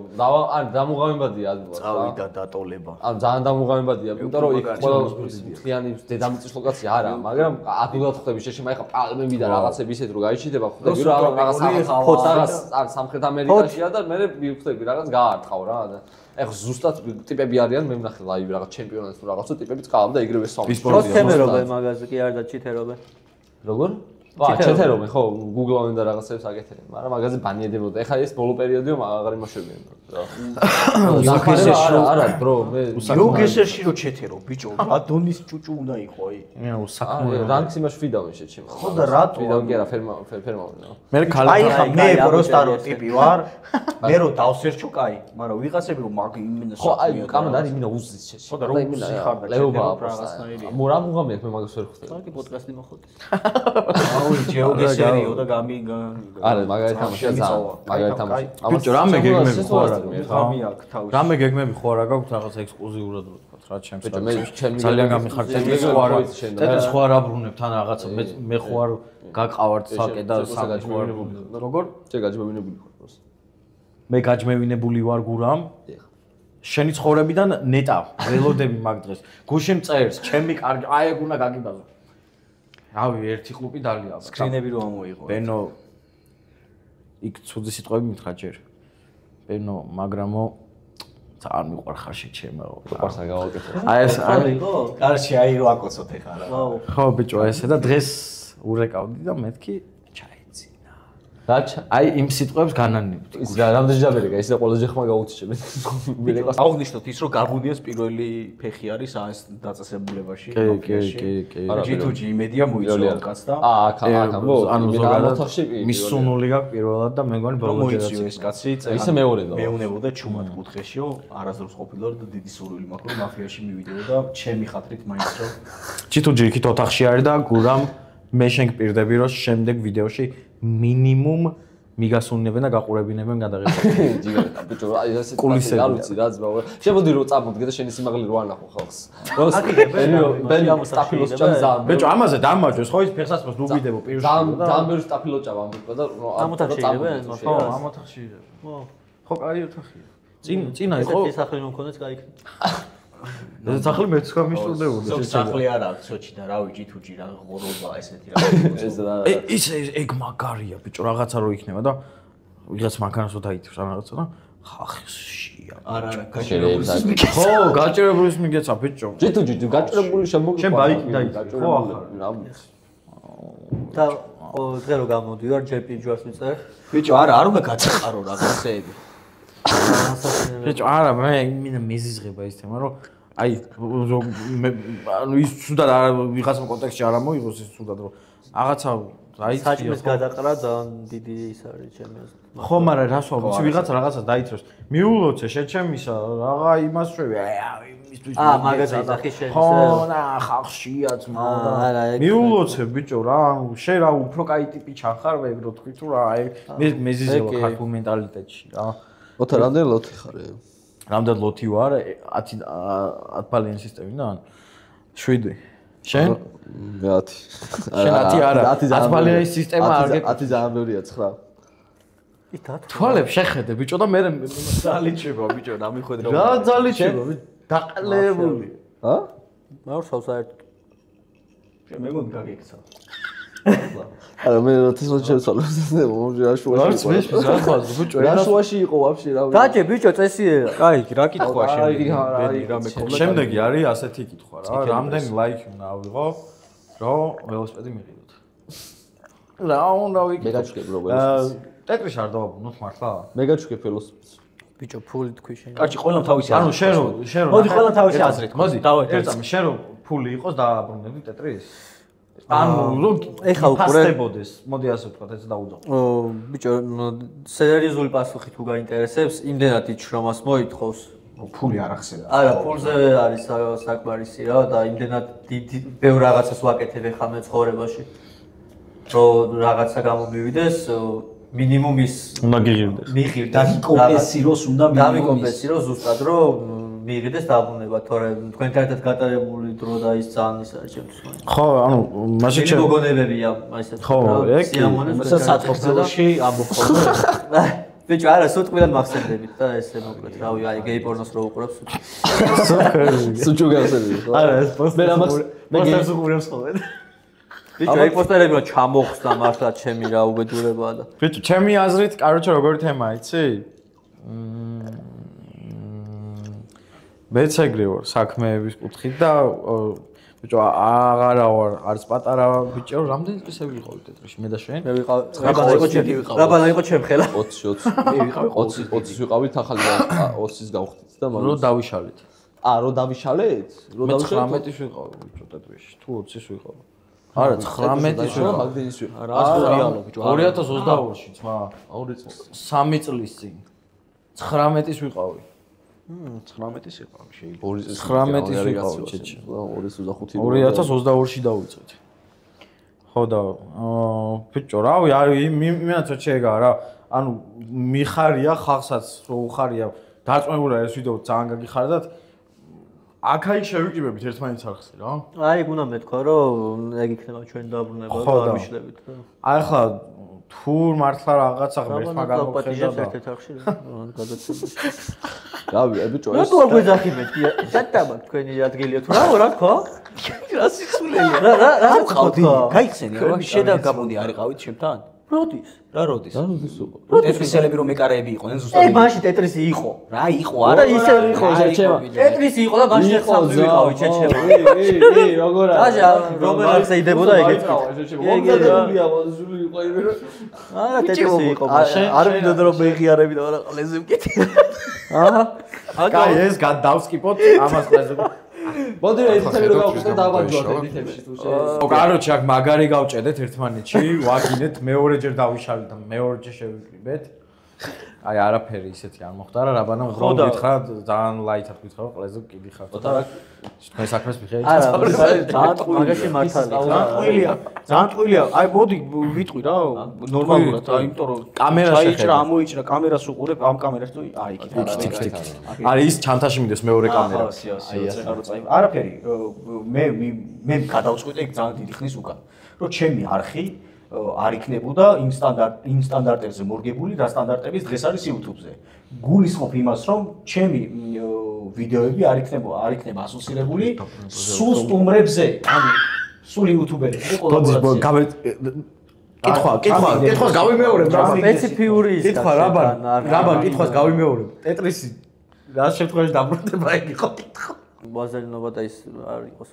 დამუღავებადია ადვილად. წავიდა დატოლება. ანუ ძალიან დამუღავებადია, იმიტომ რომ იქ ყველა მთლიანი დედამიწის ლოკაცია არა, მაგრამ ადვილად ხვდები შეშმა ეხა პალმები და რაღაცები ისეთ რო გაიჩიდება, ხვდები რა რაღაც სამხრეთ ამერიკაშია და მე მივხვდები რაღაც გაარტყავ რა და ეხა ზუსტად ტიპები არიან მე ვნახე ლაივი რაღაც ჩემპიონატს თუ რაღაცა ტიპები წავდა და ეგრევე სვამს. პროცემერობენ მაგაზე კი არ და ჩითერობენ. როგორ? ჩეთერობენ ხო Google-ოვან და რაღაცებს აკეთებენ, მაგრამ მაგაზე ბანიედებოდა. ეხლა ეს ბოლო პერიოდია აღარ იმოშვებიან რა. არა, ბრო, მე გეოგესერში რო ჩეთერო, ბიჭო, ადონის ჭუჭუ უნდა იყო აი. მე უსაქმო რანქს იმაში ვიდავენ შეჩემა. ხო და რატო? ვიდავენ კი არა, ფერმავენ. მე აი ხა მე პროსტარო ტიპი ვარ. მე რო დავსერჩო, კაი, მაგრამ ვიღაცები რომ მაგ იმენა ხო, აი, კამერა არის იმინა უზის შეჩემა. ხო და რო უზი ხარ და ლეობა რაღაცნაირია. მორამ უღამი აქვს მე მაგას ვერ ხვდები. კარგი პოდკასტი მოხდეს. აუ, გეოგესერიო და გამი არა, მაგარი თამაშია ძალიან. მაგარი თამაში. ბიჭო, რამე გეგმები ხო არა? გამი აქვს თავში. რამე გეგმები ხო არა გაქვს რაღაც ექსკლუზიურად რო თქვა რა ჩემს. ბიჭო, მე ჩემი ძალიან გამიხარდა ხო არა? ტეტეს ხო არ აბრუნებ თან რაღაცა მე ხო არ გაკავართ საკე და საგაჯმევინებული. როგორ? შე გაჯმევინებული ხარ პროსტ. მე გაჯმევინებული ვარ გურამ. შენი ცხოვრებიდან ნეტა ველოდები მაგ დღეს. გუშინ წერს, ჩემი კარგი, აი ეგ უნდა გაგიბაზო. რავი, ერთი კლუბი დალია. სკრინები რომ ამოიღო. ბენო იქ ცუდი სიტყვები მითხრა ჯერ. ბენო, მაგრამო ძალიან მიყვარხარ შეჩემაო. უყარს არ გავაკეთე. აი ეს არის. კარში აი რო აკოცოთ ეხლა რა. ხო, ბიჭო, ესე და დღეს ურეკავდი და მეთქი ჩაიცინა. რაჩა? აი იმ სიტყვებს განანებდი. ის რამდენი ჯაბერია, ის და ყველაზე ხმა გაუჩიჩები. მილეკას აღვნიშნოთ ის რომ გაბუნიას პირველი ფეხი არის ეს დაწესებულებაში. კი. G2G იმედია მოიწოვა კაც და აქ ანუ ზოგადად მის სუნული გაქვს პირველად და მე მგონი ბოლო მოიწიო ეს კაცი. ისე მეორეა. მეუნებოდა ჩუმად კუთხეშიო, არასდროს ყოფილა და დიდი სურვილი მაქვს რომ მაფიაში მივიდეო და ჩემი ხათრით მაინც რომ G2G იქით ოთახში არის და გურამ მე შენ გპირდები რომ შემდეგ ვიდეოში მინიმუმ მიგასუნებენ და გაყურებინებენ გადაღებაში. ჯიგა, ბიჭო, აი ესე კულისები არ ვიცი რა ძმა. შემოდი რომ წამოდგე და შენი სიმაღლე რო ანახო ხალხს. ბენ სტაფილოს ჭამზა. ბიჭო, ამაზე დამაჯოს, ხო ის ფეხსაცმელს დუბიდებო პირში. დამ ბევრი სტაფილოს ჭამ ამბობ და ამოთახშიებენ, ხო, ამოთახში. ხო, კაი ოთახია. წინა იყო. ეს სახლი რომ მქონდეს კაი. ეს სახლი მეც ხომ მისწოდებოდა ეს სახლი არა აქვს სოჩი და რავი G2G რა ღორობა ესეთი რა. ეს რა. ის ეგ მაგარია ბიჭო, რაღაცა რო იქნება და ვიღაც მანქანას რო დაითებს რაღაცა და ხახშია. არა, გაჭირებულის. ხო, გაჭირებულის მიგეცა ბიჭო. ჯითუ გაჭირებული შემოგიყვა. შენ ბაიკი დაიწყე, ხო ახლა? და დღე რო გამოდივარ, ჯერ პიჯვარს ვიწერ. ბიჭო, არა, არ უნდა გაწყარო რაღაცეები. ბიჭო, არა, მე მინდა მეზიზღება ის თემა, რომ აი, ანუ ის თუდად ვიღაცა კონტექსტში არ მოიღოს ის თუდად, რომ რაღაცა დაიწყია. საჭმის გადაყრა ძალიან დიდი ის არის ჩემი. ხო, მაგრამ რას ვამბობ, ვიღაცა რაღაცა დაიწროს. მიულოცე შენ ჩემისა, რაღა იმას შვევი, აი, იმისთვის. მაგაზინი სახის შენ. ხო, ხახშია ძმაო და მიულოცე ბიჭო რა, შენ რა უფრო კაი ტიპი ჩახარ მე რო თქვი თუ რა, აი მე მეზიზება ქართულ მენტალიტეტში რა. ოთა რამდენი ლოთი ხარ? რამდენი ლოთი ვარ? 10 ბალიანი სისტემიდან 7. შენ? მე 10. შენ 10 არა. 10 ბალიანი სისტემა არ გეკ 10 ძალიან ბევრია 9. თვალებს შეხედე ბიჭო და მე ძალიჩება ბიჭო, დამიხვედრე. რა ძალიჩება ბიჭო? დაყლებული. ჰა? მაურსავ საერთოდ. შენ მეგონი გაგექცა. არა მე როთესო შევსალებს და მომჟე აშუაში. ვარც მე ზახვალ ბიჭო. აშუაში იყო ვაფშე რა. დაჭე ბიჭო წესიერა. კაი, რა კითხვა შენ? რამე კომენტარი. შემდეგი არის ასეთი კითხვა რა. რამდენი ლაიქი უნდა ავიღო, რომ ველოსიპედი მიყიდოთ? რა უნდა ვიკითხო? მე გაჩვკებ რო ველოსიპედს. ტეტრიშ არ დავაბუნოთ მართლა? მე გაჩვკებ ველოსიპედს. ბიჭო ფული თქვი შენ. კარჩი, ყველამ თავისი ანუ შენ რო მოდი ყველამ თავისი აზრით. მოდი. დავეთ. ერთად შენ რო ფული იყოს დააბრუნებდი ტეტრის? ანუ რო ეხა უყურე ფასდებოდეს. მოდი ასე ვთქვათ, ეს დაუძახო. ბიჭო, სერიოზული პასუხი თუ გაინტერესებს, იმდენად იჩრომას მოითხოვს. ფული არ ახსენე. არა, ფულზე არის საკმარისი რა და იმდენად დიდი ბევრ რაღაცას ვაკეთებ ეხა მე ცხოვრებაში. რომ რაღაცა გამომივიდეს, მინიმუმ ის უნდა გიღირდეს. მიღირდეს. დამიკომპენსიროს უნდა დამიკომპენსიროს ზუსტად რომ მიიღდეს დაბრუნება, თორე თქვენთან ერთად გატარებული დრო და ის ძალიან ის არის ჩემთვის. ხო, ანუ მაშინ ჩემი მოგონებებია, ასე ხო, ეგ საწყობილში ამბობ. ბიჭო, არა, სუტყვიდან მახსენდებით და ესე მოკლედ, რავი, აი გეი პორნოს რო უყურებ სუჭი. სუჭო გახსენები ხო? არა, ეს პოსტერს უყურებს ხოლმე. ბიჭო, ეგ პოსტერები რა ჩამოხსნა მართლა ჩემი რა უბედურებაა და. ბიჭო, ჩემი აზრით, კაროჩე როგორი თემაა, იცი? მეც ეგრე ვარ საქმეების კუთხით და ბიჭო, აღარა ვარ, არც პატარა ბიჭო, რამდენი წელი ვიყავი ტეტრში, მე და შენ? მე ვიყავ, რაბანა იყო ჩემ ხელა. 20. მე ვიყავი 20 ვიყავით ახალი 20-ის გავხდით და რო დავიშალეთ. რო დავიშალეთ? რო დავიშალეთ? 19-ის ვიყავი ბიჭო ტეტრში, თუ 20-ის ვიყავი. არა, 19-ის ვიყავი. მაგდენის ვიყავი. რა რეალო ბიჭო. 2022-ში, ძმა. 2 წელს. 3 წლის წინ. 19-ის ვიყავი. 19-ის იყავი შეიძლება. 19-ის ვიყავი ჩეჩი. 2025. 2022-ში დავიწყეთ. ხო და ბიჭო, რავი, მინაც შეეგა რა. ანუ მიხარია ხალხსაც, რო უხარია, დარწმუნებული ეს ვიდეო ძალიან გაგიხარდათ. აქ-აი შევიკრიბებით ერთმანეთს არხზე რა. აი, გუნა მეთქვა, რომ ეგ იქნება ჩვენ დაბრუნება და არ ვიშლებით. აი ხა თუ მართლა რაღაცა ღმერთმა გამოგხედა და ერთ არხში გადაცემა. რავი, ბიჭო, რა თუ არ გვეძახიბეთ, შეტამა თქვენი ადგილია თუ რა თქვა? რა სიცულელი. რა ხავდი? გაიხსენე, რა შედა გამოდი არ იყავით ჩემთან? როდის? რა როდის? რა როდის იყო? ტეტრისელები რომ მეკარეები იყვნენ ზუსტად. ეგ მაშინ ტეტრისი იყო. რა იყო? არა ისე იყო შეჩემა. ტეტრისი იყო და მაშინ ხსავდი ვიყავი შეჩემა. როგორ არა? აჟა რომელ ახსა იდებოდა ეგეთ. ეგეთია ზული იყო იმე რომ არა ტეტრისი იყო მაშინ. არ მინდოდა რომ მეღიარები და რა ყლეზე მკეთი. აჰა. კაი, ეს დავსკიპოთ ამას ყლეზე. მოდი რა ისეთი რომ გავუკეთოთ დავაჯვართ ედიტებში თუ შეიძლება. კაროჩე, აქ მაგარი გავჭედეთ ერთმანეთში, ვაგინეთ, მეორეჯერ დავიშალეთ და მეორეჯერ შევიკრიბეთ. აი არაფერი ისეთი არ მოხდა რა, რაბანა უბრალოდ გითხრა, ძალიან ლაითად გითხრა, ყლეზე კიდი ხარ. ოთარ თქვენ საქმეს მიხეით. ძალიან მაგაში მართალია. ძალიან ტყუილია. აი მოდი ვიტყვი რა, ნორმალურად, აი იმიტომ რომ კამერას ჩაიჭრა, ამოიჭრა, კამერას უყურებ, ამ კამერას თუ აი იქით. არის ის ჩანთაში მიდეს მეორე კამერა. აი ასე რა წაი. არაფერი, მე გადავწყვიტე ეგ ძალიან დიდი ხნის უკან, რომ ჩემი არხი არ იქნებოდა იმ სტანდარტებზე მორგებული, რა სტანდარტების დღეს არის YouTube-ზე. გულისხმობ იმას, რომ ჩემი ვიდეოები არ იქნება ასოცირებული სულ სტუმრებზე, ანუ სულ იუთუბერებზე. კითხვას გავიმეორებ რა. სპეციფიური ის. კითხვა რაბან კითხვას გავიმეორებ. ტეტრისი რა შემთხვევაში დაბრუნდება ეგ იყო კითხვა. ბაზარინობა და ის არ იყოს.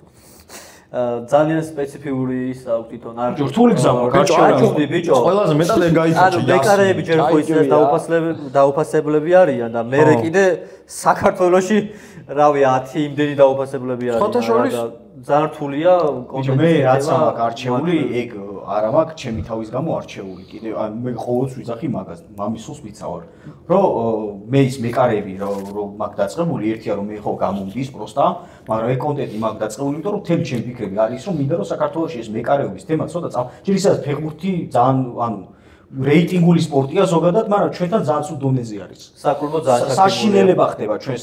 ძალიან სპეციფიური ის აქვს თვითონ არ რთული გზა გაჩვენე ბიჭო. ყველაზე მეტად ეგ გაიჩა. ანუ ბეკარები ჯერ ხო ის დაუფასებლები არიან და მე კიდე საქართველოში რავი 10 იმდენი დაუფასებლები არიან. ხოთაშორის ძალიან რთულია კონტენტი. მე რაც მაქვს არჩეული, ეგ არა მაქვს ჩემი თავის გამო არჩეული. კიდე მე ყოველთვის ვიძახი მაგას, მამისულს ვიცავარ. რომ მე ის მეკარები რომ მაქვს დაწყებული, ერთია რომ მე ხო გამომდის პროსტა, მაგრამ ეგ კონტენტი მაქვს დაწყებული, იმიტომ რომ მთელი ჩემი ფიქრები არის რომ მინდა რომ საქართველოში ეს მეკარეობის თემა ცოტა ჯერ ისაც ფეხბურთი ძალიან ანუ რეიტინგული სპორტია ზოგადად, მაგრამ ჩვენთან ძალიან სულ დონეზე არის. საკლუბო ძალიან საშინელება ხდება ჩვენ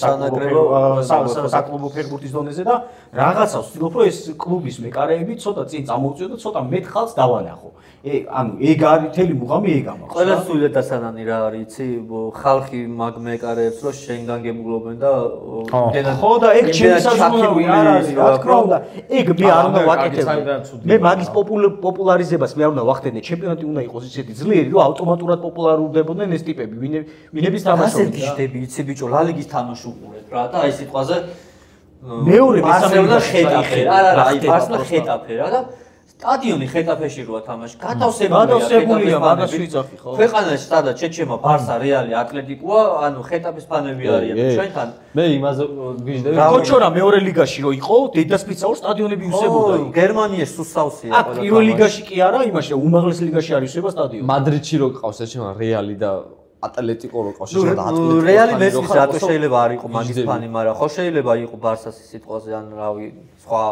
საკლუბო ფეხბურთის დონეზე და რაღაცას ვცდილობ რომ ეს კლუბის მეკარეები ცოტა წინ წამოვწიო და ცოტა მეტ ხალხს დავანახო. ანუ ეგ არის თელი მუღამი ეგ ამაქვს. ყველა სულეთ დასანანი რა არის, იცი? ხალხი მაგ მეკარეებს რომ შენ განგებულობენ და ხო და ეგ ჩემი სასაკუთრებული არ არის რა თქმა უნდა. ეგ მე არ უნდა ვაკეთებ. მე მაგის პოპულარიზებას მე არ უნდა ვახდენე. ჩემპიონატი უნდა იყოს ისეთი ძლიერი რომ ავტომატურად პოპულარდებოდნენ ეს ტიპები, ვინების თამაშობდნენ. ასეთი ჯდები, იცი ბიჭო, ლა ლიგის თამაში უყურებ რა და აი სიტყვაზე მეორე მესამე და ხეტაფე რა აი ბარსა ხეტაფე რა და სტადიონი ხეტაფეში როა თამაში გადავსებულია მაგას ვიძახი ხო ქვეყანაში სადაც შეჩემა ბარსა რეალი ატლეტიკოა ანუ ხეტაფის ფანები არიან ჩვენთან მე იმაზე გვიჟდები კოჩორა მეორე ლიგაში რო იყო დედასპიცაურ სტადიონები უსებოდა გერმანიაში სუსავსია აქ პირველ ლიგაში კი არა იმაში უმაღლეს ლიგაში არის უსება სტადიონი მადრიდში რო ყავს შეჩემა რეალი და ატლეტიკო რო ყავს შეჩემა ატლეტიკო რეალი მესმის რატო შეიძლება არ იყო მაგის ფანი მაგრამ ხო შეიძლება იყო ბარსას სიტყვაზე ან რავი სხვა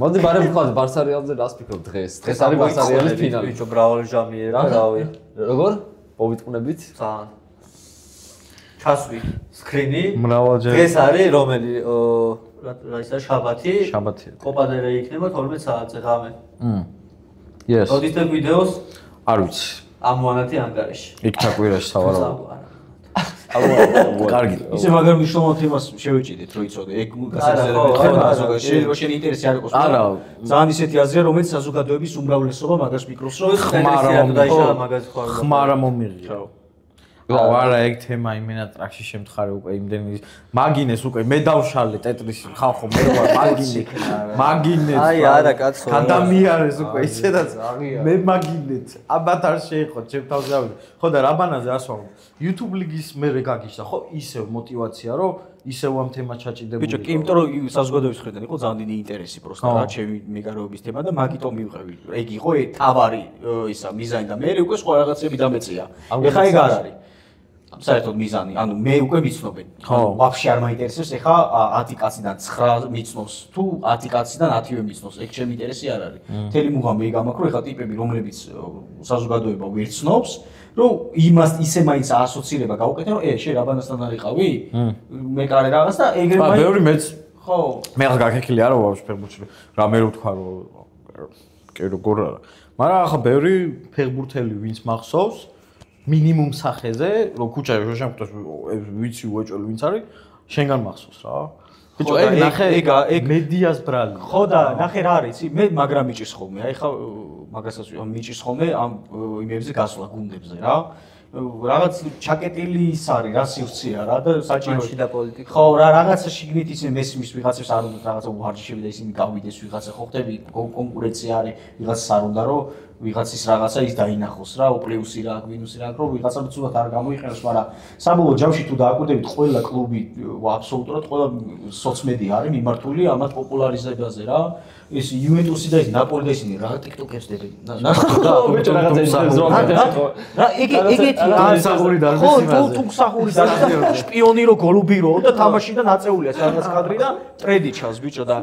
მოდი ბარემ ვთქვათ ბარსა რეალზე რას ფიქრობ დღეს არის ბარსა რეალის ფინალი ბიჭო ბრავალი ჟამიერ და რავი როგორ მოვიტყუნებით ძალიან ჩასვი სკრინი მრავალჯერ დღეს არის რომელი რა ისა შაბათი კოპა დე რეი იქნება 12 საათზე ღამე yes როდის და ვიდეოს არ ვიცი ამოვანათი ანგარიში იქ თაკვირაში სავარაუდო კარგი. ისე მაგრამ მნიშვნელოვან თემას შევეჭიდეთ, რო იცოდე. ეგ გასაზრდელი თემა ზოგადად შენ ინტერესი არ იყოს. არა, ძალიან ისეთი აზრია, რომელიც საზოგადოების უმრავლესობა მაგას ფიქრობს, რომ ხმარა მომიღია. არა, ეგ თემა იმენა ტრაქში შემთხარე უკვე იმდენი მაგინეს უკვე მე დავშალე ტეტრის ხალხო მე ვარ მაგინეთ აი არა კაცო ადამიანებს უკვე ისედაც მე მაგინეთ აბათ არ შეიხო ჩემ თავზე ავიდე ხო და რაბანაზე ასვამ YouTube ლიგის მე გაგიშდა ხო ისევ მოტივაცია რომ ისევ ამ თემას ჩაჭიდებული ბიჭო კი იმიტომ რომ საზოგადოების ხრიდან იყო ძალიან დიდი ინტერესი პროსტა რა ჩემი მეკარეობის თემა და მაგიტომ მივყევი ეგ იყო თავარი ისა მიზანი და მე უკვე სხვა რაღაცები დამეწია ეხა ეგ არ არის საერთოდ მიზანი, ანუ მე უკვე ვიცნობენ. ვაფშე არ მაინტერესებს, ეხა 10 კაციდან 9 მიცნობს თუ 10 კაციდან 10-ვე მიცნობს. ეგ ჩემი ინტერესი არ არის. მთელი მუღამი ეგ ამაკრო, ეხა ტიპები, რომლებიც საზოგადოება ვერ ცნობს, რომ იმას ისე მაინც ასოცირება გავუკეთე, რომ შენ რაბანასთან არიყავი? მეკარე რაღაც და ეგრე მაინც ბევრი მეც ხო. მე ახლა გაქექილი არა ვარ ფეხბურთში. რა მე ვთქვა რომ კი როგორ არა. მაგრამ ახლა ბევრი ფეხბურთელი ვინც მახსოვს მინიმუმ სახეზე, რომ ქუჩაში შევშემხტოს ვიცი უეჭველი ვინც არის, შენგან მახსოვს რა. ბიჭო, ეგ ნახე, ეგ მედიას ბრალი. ხო და ნახე რა არის, მე მაგრამ მიჭის ხოლმე. აი ხა მაგასაც მიჭის ხოლმე ამ იმებზე გასვლა გუნდებზე რა. რაღაც ჩაკეტილი ის არის, რა სივრცეა რა და საჭიროა და პოლიტიკა. ხო, რა რაღაცა შიგნით ისე მესმის ვიღაცებს არ უნდა რაღაცა უარჯიშები და ისინი გავიდეს ვიღაცა ხო ხტები კონკურენცია არის, ვიღაცას არ უნდა რომ ვიღაცის რაღაცა ის დაინახოს რა, პლუსი რა, მინუსი რა, რომ ვიღაცა ცუდად არ გამოიყენოს, მაგრამ საბოლოო ჯამში თუ დააკვირდებით, ყველა კლუბი აბსოლუტურად ყველა სოცმედია არის მიმართული ამათ პოპულარიზებაზე რა. ეს იუვენტუსი და ის ნაპოლი და ისინი რა TikTok-ებს დებენ. ბიჭო რაღაცა რა ეგეთი თუმსახური დარბის იმაზე. ხო, თუმსახური დარბის შპიონი რო გოლუბირო და თამაშიდან აწეულია სადღაც კადრი და ტრედი ჩავს ბიჭო და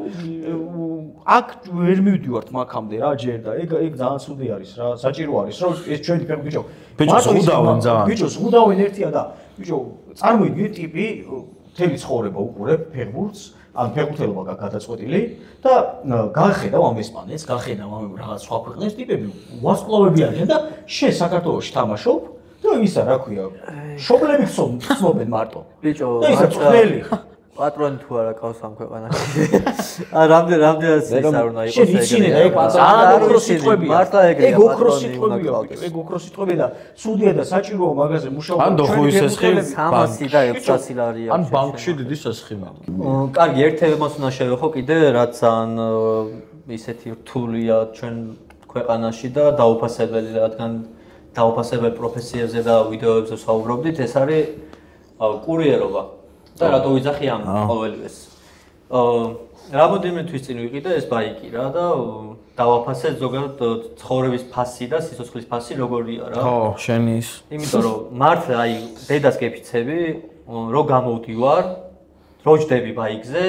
აქ ვერ მივდივართ მაგამდე რა ჯერ და ეგ ძალიან ცუდი არის რა საჭირო არის რომ ეს ჩვენი ფეხბურთი ბიჭო ზღუდავენ ძალიან ბიჭო ზღუდავენ ერთია და ბიჭო წარმოიდგინე ტიპი მთელი ცხოვრება უყურებ ფეხბურთს ან ფეხბურთელობა გადაწყვეტილი და გახედავ ამ ესპანეთს გახედავ ამ რაღაც სხვა ქვეყნებს ტიპები ვარსკვლავები არიან და შენ საქართველოში თამაშობ და ისა რა ქვია შობლები ხსობენ მარტო ბიჭო და ისა წვრილი პატრონი თუ არა ყავს ამ ქვეყანაში. რამდენად ის არ უნდა იყოს ეგრე. შენ ეგ ძალიან ოქროს სიტყვებია. მართლა ეგრეა. ეგ ოქროს სიტყვებია. ეგ ოქროს სიტყვებია და სუდია და საჭიროა მაგაზე მუშაობა. ან დოხუის ესხი 300 და 600 ლარია. ან ბანკში დიდი შესხი მაქვს. კარგი, ერთ თემას უნდა შევეხო კიდე, რაც ძალიან ისეთი რთულია ჩვენ ქვეყანაში და დაუფასებელი, რადგან დაუფასებელ პროფესიებზე და ვიდეოებზე ვსაუბრობდით, ეს არის კურიერობა. და რატო ვიძახი ამ ყოველივეს. რამოდენიმე თვის წინ ვიყიდე ეს ბაიკი რა და დავაფასე ზოგადად ცხოვრების ფასი და სიცოცხლის ფასი როგორია რა. ხო, შენის. იმიტომ რომ მართლა აი დედას გეფიცები, რო გამოვდივარ, რო ჯდები ბაიკზე,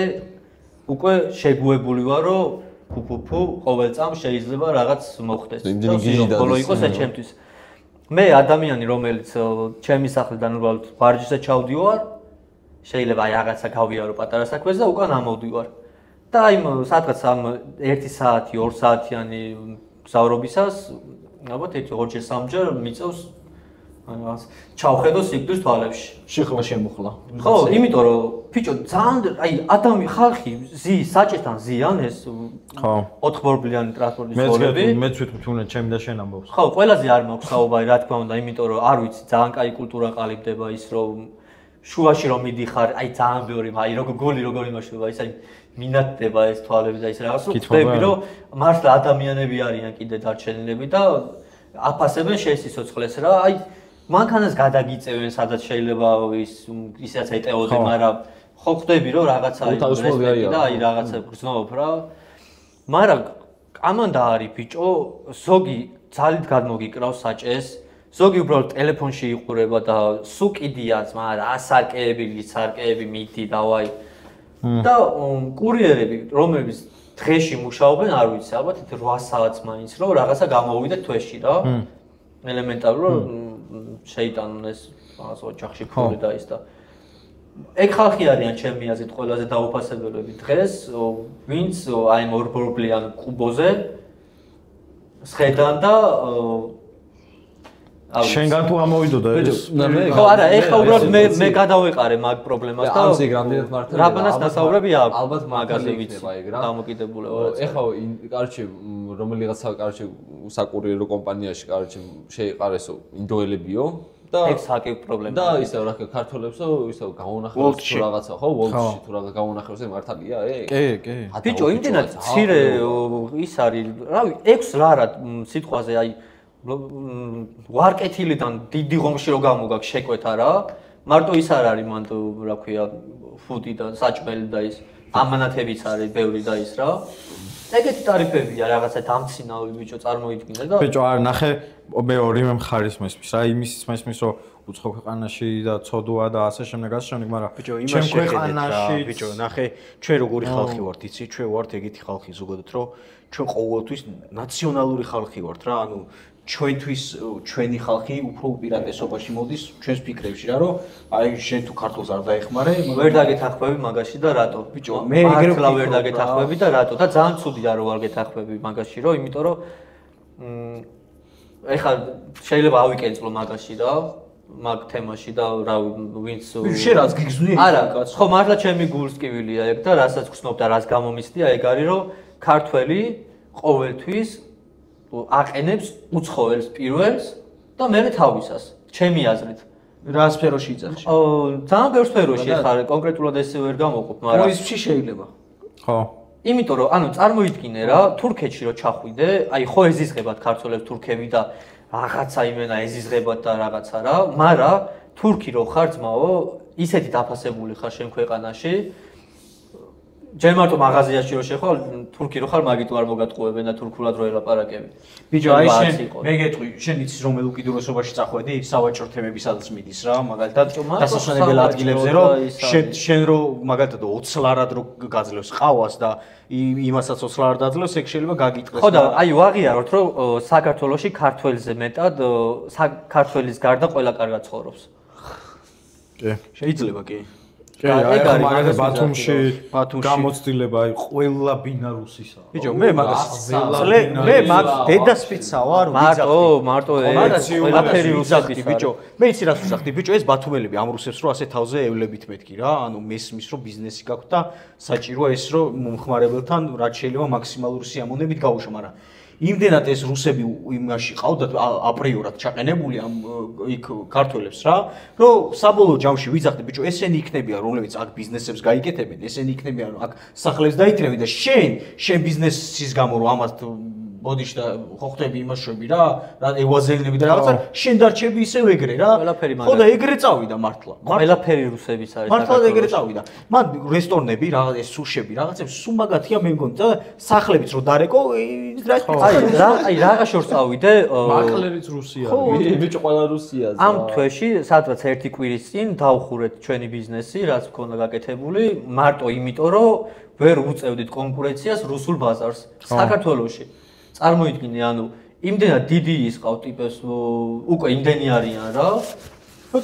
უკვე შეგუებული ვარ, რომ ფუფუფუ ყოველ წამს შეიძლება რაღაც მოხდეს. ხოლო იყოს ეს ჩემთვის. მე ადამიანი რომელიც ჩემი სახლიდან უბრალოდ ვარჯიშზე ჩავდივარ, შეიძლება აი რაღაცა გავიარო პატარა საქმეზე და უკან ამოვდივარ. და აი სადღაც ამ 1 საათი, 2 საათიანი გზავრობისას, ალბათ 1-2 სამჯერ მიწევს რაღაც ჩავხედო სიკვდილის თვალებში. შეხლა შემოხლა. ხო, იმიტომ რომ ბიჭო ძალიან აი ადამიანი ხალხი ზის საჭესთან ზიან ეს ხო 4-ბორბლიანი ტრანსპორტის ხორები. მეც ვთქვი ჩემი და შენ ამბობს. ხო, ყველაზე არ მაქვს საუბარი, რა თქმა უნდა, იმიტომ რომ არ ვიცი, ძალიან კაი კულტურა ყალიბდება ის რომ შუაში რომ მიდიხარ, აი ძალიან ბევრი, აი როგორ გოლი როგორ იმაშება, ის აი მინატდება ეს თვალები და ის რაღაც რო ხვდები რომ მართლა ადამიანები არიან კიდე დარჩენილები და აფასებენ შენ სიცოცხლეს რა, აი მანქანას გადაგიწევენ, სადაც შეიძლება ისაც ეტეოზე, მაგრამ ხო ხვდები რომ რაღაცა რესპექტი და აი რაღაცა გრძნობ რა. მაგრამ კამანდა არის ბიჭო, ზოგი ძალით გადმოგიკრავს საჭეს, ზოგი უბრალოდ ტელეფონში იყურება და სუ კიდია ძმა რა, ასარკეები, ლიცარკეები მიდი დავაი. და კურიერები, რომლებიც დღეში მუშაობენ, არ ვიცი, ალბათ 8 საათს მაინც რომ რაღაცა გამოვიდეთ თვეში რა. ელემენტარულად შეიტანონ ეს რაღაც ოჯახში ფული და ის და ეგ ხალხი არიან ჩემი აზრით ყველაზე დაუფასებელები დღეს, ვინც აი ამ 2-ბორბლიან კუბოზე სხედან და შენგან თუ ამოვიდოდა ეს? ხო არა, ეხლა უბრალოდ მე გადავეყარე მაგ პრობლემას და ამზე რამდენად მართლა რაბანას დასაუბრები აქვს. ალბათ მაგაზე ვიცი ეგ რა. დამოკიდებულებაა. ეხლა კარჩე რომელიღაცა კარჩე საკურიერო კომპანიაში კარჩე შეიყარესო ინდოელებიო და ეგ საკეთ პრობლემაა. და ისევ რა ქართველებსო ისევ გაუნახავს თუ რაღაცა ხო ვოლტში თუ რაღაც გაუნახავს ეს მართალია ეგ? კი. ბიჭო, იმდენად ცირე ის არის, რავი, 6 ლარა სიტყვაზე აი ვარკეთილიდან დიდი ღომში რო გამოგაქვს შეკვეთა რა. მარტო ის არ არის მანდ რა ქვია ფუდი და საჭმელი და ის ამანათებიც არის ბევრი და ის რა. ეგეთი ტარიფებია რაღაცა დამცინავი ბიჭო წარმოიდგინე და ბიჭო არ ნახე მე ორივე მხარის მესმის რა იმის მესმის რომ უცხო ქვეყანაში და ცოდოა და ასე შემდეგ, მაგრამ ბიჭო იმას შეხედეთ ბიჭო ნახე ჩვენ როგორი ხალხი ვართ იცი ჩვენ ვართ ეგეთი ხალხი ზოგადად რომ ჩვენ ყოველთვის ნაციონალური ხალხი ვართ რა ანუ ჩვენთვის ჩვენი ხალხი უფრო უპირატესობაში მოდის ჩვენს ფიქრებში რა რომ აი შენ თუ ქართულს არ დაეხმარე ვერ დაგეთახმები მაგაში და რატო ბიჭო მე ეგრე ვერ დაგეთახმები და რატო და ძალიან ცუდია რომ არ გეთახმები მაგაში რომ იმიტომ რომ ეხლა შეიძლება ავიკენწლო მაგაში და მაგ თემაში და რა ვინც შენ რაც გიგზნი არა ხო მართლა ჩემი გულსკივილია ეგ და რასაც გხსნობ და რაც გამომისდია ეგ არის რომ ქართველი ყოველთვის აყენებს უცხოელს პირველს და მერე თავისას ჩემი აზრით რა სფეროში იძახში ძალიან ბევრ სფეროში ხარ კონკრეტულად ესე ვერ გამოვყოფ მაგრამ ტურიზმში შეიძლება ხო იმიტომ რომ ანუ წარმოიდგინე რა თურქეთში რო ჩახვიდე აი ხო ეზიზღებათ ქართველებს თურქები და რაღაცა იმენა ეზიზღებათ და რაღაცა რა მაგრამ თურქი რო ხარ ძმაო ისეთი დაფასებული ხარ შენ ქვეყანაში ჯერ მარტო მაღაზიაში რო შეხვალ თურქი რო ხარ მაგით არ მოგატყუებენ და თურქულად რო ელაპარაკები ბიჭო აი შენ მე გეტყვი შენ იცის რომ უკიდურესობაში წახვედი სავაჭრო თემები სადაც მიდის რა მაგალითად დასასვენებელ ადგილებზე რომ შენ რო მაგალითად 20 ლარად რო გაძლევს ყავას და იმასაც 20 ლარად აძლევს ეგ შეიძლება გაგიტყეს ხო და აი ვაღიაროთ რომ საქართველოში ქართველზე მეტად საქართველის გარდა ყველა კარგად ცხოვრობს კი შეიძლება კი ეგ არის მაგალითად ბათუმში გამოცდილება აი ყველა ბინარუსისა. ბიჭო, მე მაგ დედასპიცა ვარ, მარტო ყველაფერი რუსების ბიჭო. მე იცი რას ვსახდი, ბიჭო, ეს ბათუმელები ამ რუსებს რო ასე თავზე ევლებით მეთქი რა, ანუ მესმის რო ბიზნესი გაქვთ და საჭიროა ეს რო მომხმარებელთან რაც შეიძლება მაქსიმალური სიამოვნებით გაუშვა, მაგრამ იმდენად ეს რუსები იმაში ყავდათ აპრიორად ჩაყენებული ამ იქ ქართველებს რა, რომ საბოლოო ჯამში ვიძახდი ბიჭო, ესენი იქნებიან, რომლებიც აქ ბიზნესებს გაიკეთებენ, ესენი იქნებიან, რომ აქ სახლებს დაითრევენ და შენ ბიზნესის გამო რომ ამას ბოდიში და ხო ხდები იმაშვები რა ევაზელნები და რაღაცა შენ დარჩები ისევ ეგრე რა ხო და ეგრე წავიდა მართლა ყველაფერი რუსების არის მართლა ეგრე წავიდა მან რესტორნები რაღაც ეს სუშები რაღაცებს სულ მაგათია მე მგონი და სახლებიც რო დარეკო აი რაღა შორს წავიდე მაკლერიც რუსია ბიჭო ყველა რუსია ამ თვეში სადღაც ერთი კვირის წინ დავხურეთ ჩვენი ბიზნესი რაც მქონდა გაკეთებული მარტო იმიტომ რომ ვერ უწევდით კონკურენციას რუსულ ბაზარს საქართველოში წარმოიდგინე ანუ იმდენად დიდი ისყავ ტიპებს უკვე იმდენი არიან რა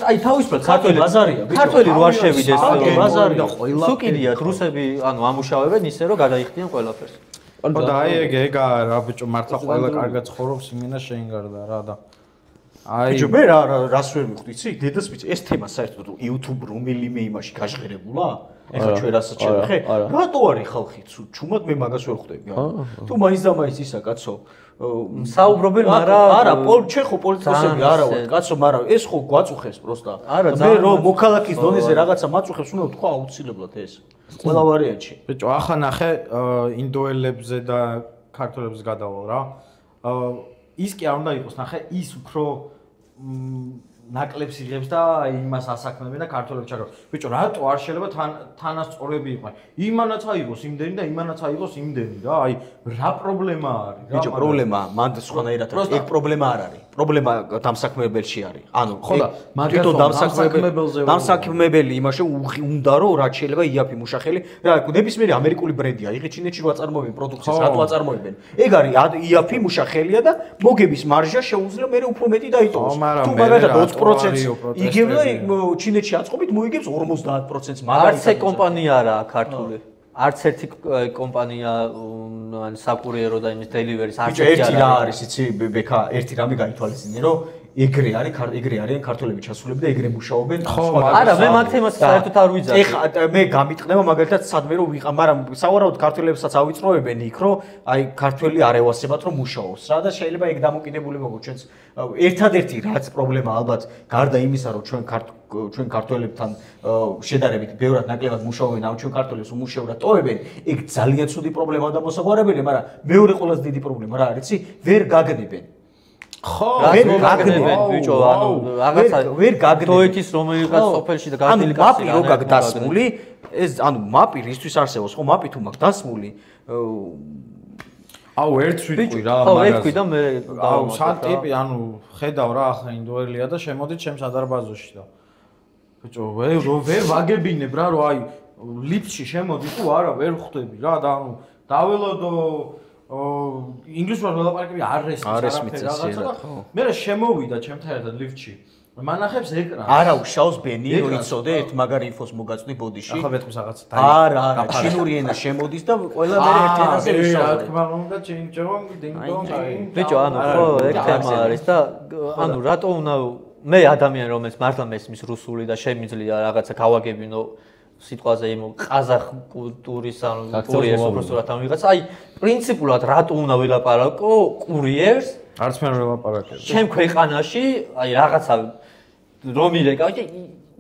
აი თავისუფლად ქართველი ბაზარია ქართველი რო არ შევიდეს ბაზარი და ყველა სუკიდია რუსები ანუ ამუშავებენ ისე რომ გადაიხდიან ყველაფერს და აი ეგა რა ბიჭო მართლა ყველა კარგად ცხოვრობს იმენა შენ გარდა რა და აი ბიჭო მე რას ვერ მივხვდი იცი დედას ბიჭო ეს თემა საერთოდ YouTube რომელიმე იმაში გაჟღერებულა ეხლა ჩვენ რასაც შევეხე რატო არის ხალხი ჩუმად მე მაგას ვერ ხვდები თუ მაინც და მაინც ისა კაცო საუბრობენ მაგრამ არა ჩვენ ხო პოლიტიკოსები არა ვართ კაცო მაგრამ ეს ხო გვაწუხებს პროსტა მე რომ მოქალაქის დონეზე რაღაცა მაწუხებს უნდა თქვა აუცილებლად ეს ყველა ვარიანტში ბიჭო ახლა ნახე ინდოელებზე და ქართველებს გადავალ რა ის კი არ უნდა იყოს ნახე ის უფრო ნაკლებს იღებს და იმას ასაქმნებენ და ქართველებს ჩაგავს. ბიჭო, რატო არ შეიძლება თანასწორები იყვნენ? იმანაც აიღოს იმდენი და იმანაც აიღოს იმდენი რა. აი, რა პრობლემა არის? ბიჭო, პრობლემა მანდ სხვანაირად არის. ეგ პრობლემა არ არის. პრობლემა დამსაქმებელში არის. ანუ, ხო და თვითონ დამსაქმებელი იმაში უნდა რომ რაც შეიძლება იაფი მუშახელი, რა, ნებისმიერი ამერიკული ბრენდია, იღე ჩინეთში რო აწარმოებენ პროდუქციას, რატო აწარმოებენ? ეგ არის იაფი მუშახელია და მოგების მარჟა შეუძლია მე უფრო მეტი დაიტოვოს. თუ მაგალითად 20% იგებ და ჩინეთში აწყობით მოიგებს 50%-ს მაგალითად. არც კომპანია არაა ქართული. არც ერთი კომპანია ან საკურიერო და იმის დელივერის არც ერთი რა არის იცი ბექა ერთი რამე გაითვალისწინე რომ ეგრე არიან ქართველები ჩასულები და ეგრე მუშაობენ არა მე მაგ თემას საერთოდ არ ვიძახი ეხა მე გამიტყნება მაგალითად სადმე რომ ვიყავ მაგრამ სავარაუდოდ ქართველებსაც ავიწროებენ იქ რომ აი ქართველი არ ევასებათ რომ მუშაობს რა და შეიძლება ეგ დამოკიდებული მოგო ჩვენს ერთადერთი რაც პრობლემა ალბათ გარდა იმისა რომ ჩვენ ქართველებთან შედარებით ბევრად ნაკლებად მუშაობენ ამ ჩვენ ქართველებს უმუშევრად ტოვებენ ეგ ძალიან ცუდი პრობლემაა და მოსაგვარებელია მაგრამ მეორე ყველაზე დიდი პრობლემა რა არის ვერ გაგნებენ ხო ვერ გაგნებენ ბიჭო ანუ რაღაცა ვერ გაგნებენ დოეთის რომელიღაც სოფელში და გაგნილი კაცი რო გაგდასმული ეს ანუ მაპი რისთვის არსებობს ხო მაპი თუ მაგ დასმული აუ ერთს ვიტყვი რა მაგას. აუ ერთს და მე აუ სად ტიპი ანუ ხედავ რა ახლა ინდოელია და შემოდით ჩემს ადარბაზოში და ბიჭო ვერ ვაგებინებ რა რომ აი ლიფტში შემოდი თუ არა ვერ ხვდები რა და ანუ დაველოდო ინგლისურად ველაპარაკები არ ესმის რაღაცა და მე შემოვიდა ჩემთან ერთად ლიფტში მანახებს ეკრანს არა უშავს ბენი რომ იცოდე ერთ მაგარი ინფოს მოგაწვდი ბოდიში ახლა მეტყვის რაღაცა არა ჩინური ენა შემოდის და ყველა მე ერთ ენაზე ვისაუბრებ რა თქმა უნდა ჩინჯონგ დინგდონგ ბიჭო ანუ ხო ეგ თემა არის და ანუ რატო უნდა მე ადამიანი რომელიც მართლა მესმის რუსული და შემიძლია რაღაცა გავაგებინო სიტყვაზე იმ ყაზახ კულტურის ანუ კურიერს უბრალოდ ამ ვიღაც აი პრინციპულად რატო უნდა ველაპარაკო კურიერს არც მე ველაპარაკებ ჩემ ქვეყანაში აი რაღაცა რომ ირეკავ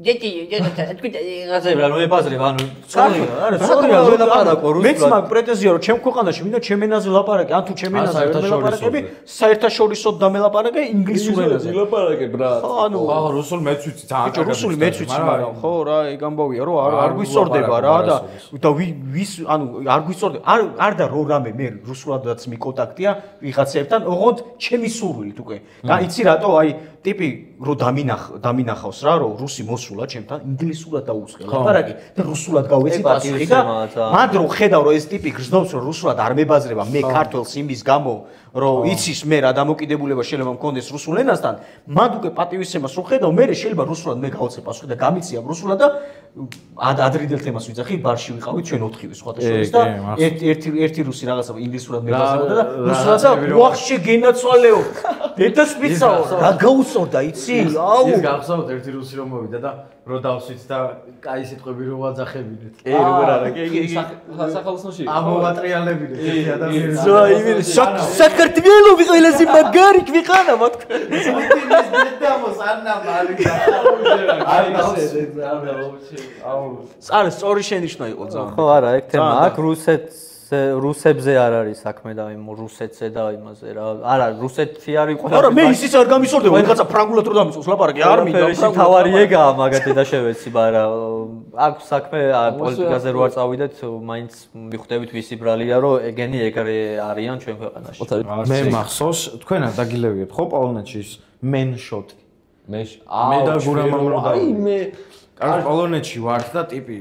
ჯეჭი რაღაცა რა მოებაზრება ანუ სოლიო ველაპარაკო რუსულად მეც მაგ პრეტენზია რომ ჩემ ქვეყანაში მინდა ჩემ ენაზე ვლაპარაკე ან თუ ჩემ ენაზე ველაპარაკები საერთაშორისოდ დამელაპარაკე ინგლისურ ენაზე ვილაპარაკებ რა ანუ რუსულ მეც ვიცი ძალიან კარგად რუსული მეც ვიცი მაგრამ ხო რა ეგ ამბავია რომ არ გვისწორდება რა და ვის ანუ არ გვისწორდება არ და რო რამე მე რუსულადაც მიკონტაქტია ვიღაცებთან ოღონდ ჩემი სურვილით უკვე იცი რატო აი ტიპი რო დამინახავს რა, რომ რუსი მოსულა ჩემთან, ინგლისურად დაუწყე ლაპარაკი და რუსულად გავეცი პასუხი და მად რო ხედავ რომ ეს ტიპი გრძნობს რომ რუსულად არ მებაზრება მე ქართველს იმის გამო რომ იცის მე რა დამოკიდებულება შეიძლება მქონდეს რუსულ ენასთან, მად უკვე პატივისცემას რო ხედავ, მე შეიძლება რუსულად მე გავაცე პასუხი და გამიცია რუსულად და ადრიდელ თემას ვიძახი, ბარში ვიყავით ჩვენ 4-ივე სხვათა შორის და ერთი რუსი რაღაცა ინგლისურად მებაზრებოდა და რუსულად და ვახშე გენაცვალეო. დედას მიცაო, რა გაუსწორდა, იცი? აუ. ის გახსოვთ ერთი რუსი რომ მოვიდა და რო დავსვით და კაი სიტყვები რო ვაძახებინეთ. როგორ არა, კი, სახელოსნოში. ამოვატრიალებინეთ ერთი ადამიანი. ზა, იმენ საქართველოს ყველაზე მაგარი ქვეყანა მაგ. ის დედამოს ანნა მარი. აუ. სწორი შენიშვნა იყო ძა. ხო არა, ეგ თემა აქ რუსებზე არ არის საქმე და იმ რუსეთზე და იმაზე რა. არა, რუსეთი არის ყველა. არა, მე ისიც არ გამისორდება, ვიღაცა ფრანგულად რო დამიწოს ლაპარაკი, არ მინდა ფრანგულად. თავარი ეგაა მაგათი და შევეცი, მაგრამ აქ საქმე პოლიტიკაზე რო არ წავიდეთ, მაინც მიხვდებით ვისი ბრალია, რომ ეგენი ეგრე არიან ჩვენ ქვეყანაში. მე მახსოვს, თქვენ არ დაგილევიეთ ხო პოლონეთში მენშოტი. მე და გურამამ რო და მე პოლონეთში ვარ და ტიპი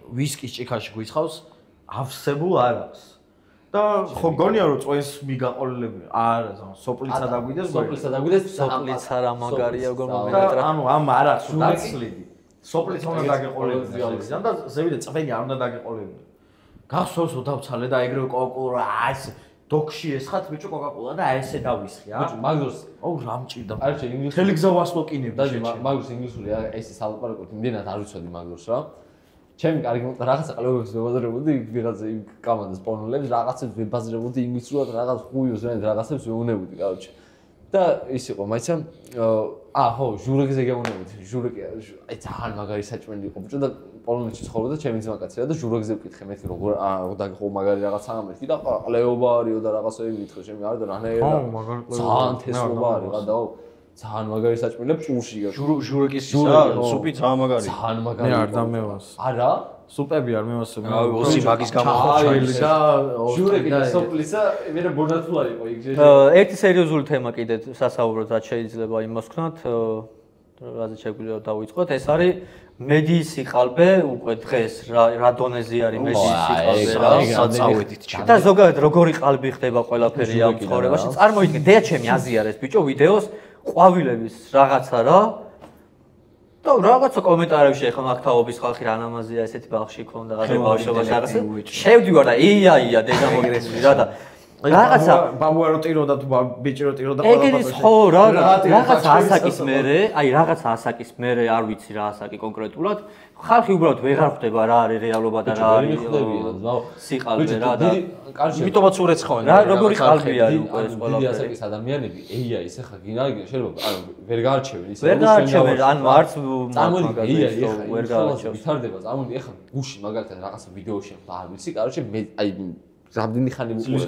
ვისკის ჭიქაში გვიცხავს ავსებულ არ აქვს. და ხო გონია რომ წვენს მიგაყოლილები. არა, სოპლიცა დაგვიდეს, სოპლიცა რა მაგარია როგორ მომენტრა. ანუ ამ არ აქვს დაცლიდი. სოპლიცა უნდა დაგეყოლებინათ და ზევიდე წვენი არ უნდა დაგეყოლებინათ. გახსოვს რომ დავცალე და ეგრევე კოკაკოლა აი ეს დოქში ესხათ ბიჭო კოკაკოლა და აი ესე დავისხი რა. ბიჭო მაგდროს აუ რა მჭირდა. არჩე ინგლისური. თელი გზა ვასლოკინები შეჭე. მაგდროს ინგლისური ეს სალაპარაკოთ იმდენად არ ვიცოდი მაგდროს რა. ჩემი კარგი მოყვა რაღაცა ყლებებს ვებაზრებოდი ვიღაცა იმ კომანდას პონულებს რაღაცებს ვებაზრებოდი ინგლისურად რაღაც ხუიოს რაღაცებს ვეუნებოდი კაროჩე და ის იყო მაიცა ხო ჟურეკზე გეუნებოდი ჟურეკი აი ძალიან მაგარი საჭმელი იყო ბიჭო და პოლონეთში ცხოვრობდა ჩემი ძმაკაცი და ჟურეკზე ვკითხე მეთქი როგორ დაგიხო მაგარი რაღაცა ამერთი და ყლეობა არისო და რაღაცები მითხე ჩემი არ და რანაირად ძალიან თესლობა არის რა და ძალიან მაგარი საჭმელია პურში ჟურეკის სუპი ძალიან მაგარი. ძალიან მაგარი. მე არ დამევას. არა? სუპები არ მევასებ. ოსი მაგის გამოხოჩილი და ჟურეკი და სოპლისა მე ბონათულა იყო იქ შეჭე. ერთი სერიოზული თემა კიდე სასაუბროთ რაც შეიძლება იმას ვქნათ, რაზე შეგვიძლია დავიწყოთ. ეს არის მედიის სიყალბე უკვე დღეს რა დონეზე არის მედიის სიყალბე რა საწავედით ჩა. და ზოგადად როგორი ყალბი ხდება ყველაფერი ამ ცხოვრებაში. წარმოიდგინე, დედა ჩემი აზიარებს ბიჭო ვიდეოს ყვავილების რაღაცა რა და რაღაცა კომენტარებში ახლა მაგთაობის ხალხი რა ნამაზია ესეთი ბავშვი ქონდა რა ბავშვობაში რაღაცა შევდივარ და ია დედა მოგესმის რა და რაღაცა ბაბუა რო ტიროდა თუ ბიჭი რო ტიროდა ყველაფერს ხო რა რაღაცა ასაკის მერე აი რაღაცა ასაკის მერე არ ვიცი რა ასაკი კონკრეტულად ხალხი უბრალოდ ვეღარ ხვდება რა არის რეალობა და რა არის სიყალბე რა და იმიტომაც ურეცხავენ რა როგორი ყალბი არის უკვე ეს ყველაფერი დიდი ასაკის ადამიანები AI-ის ახლა გინაგენ შეიძლება ანუ ვერ გაარჩევენ ისე ვერ გაარჩევენ ანუ არც წარმოიდგინე AI-ი ვერ გაარჩევენ ვითარდება წარმოიდგინე ახლა გუში მაგალითად რაღაცა ვიდეოში ახლა არ ვიცი კაროჩე მე აი რამდენი ხანი უყურე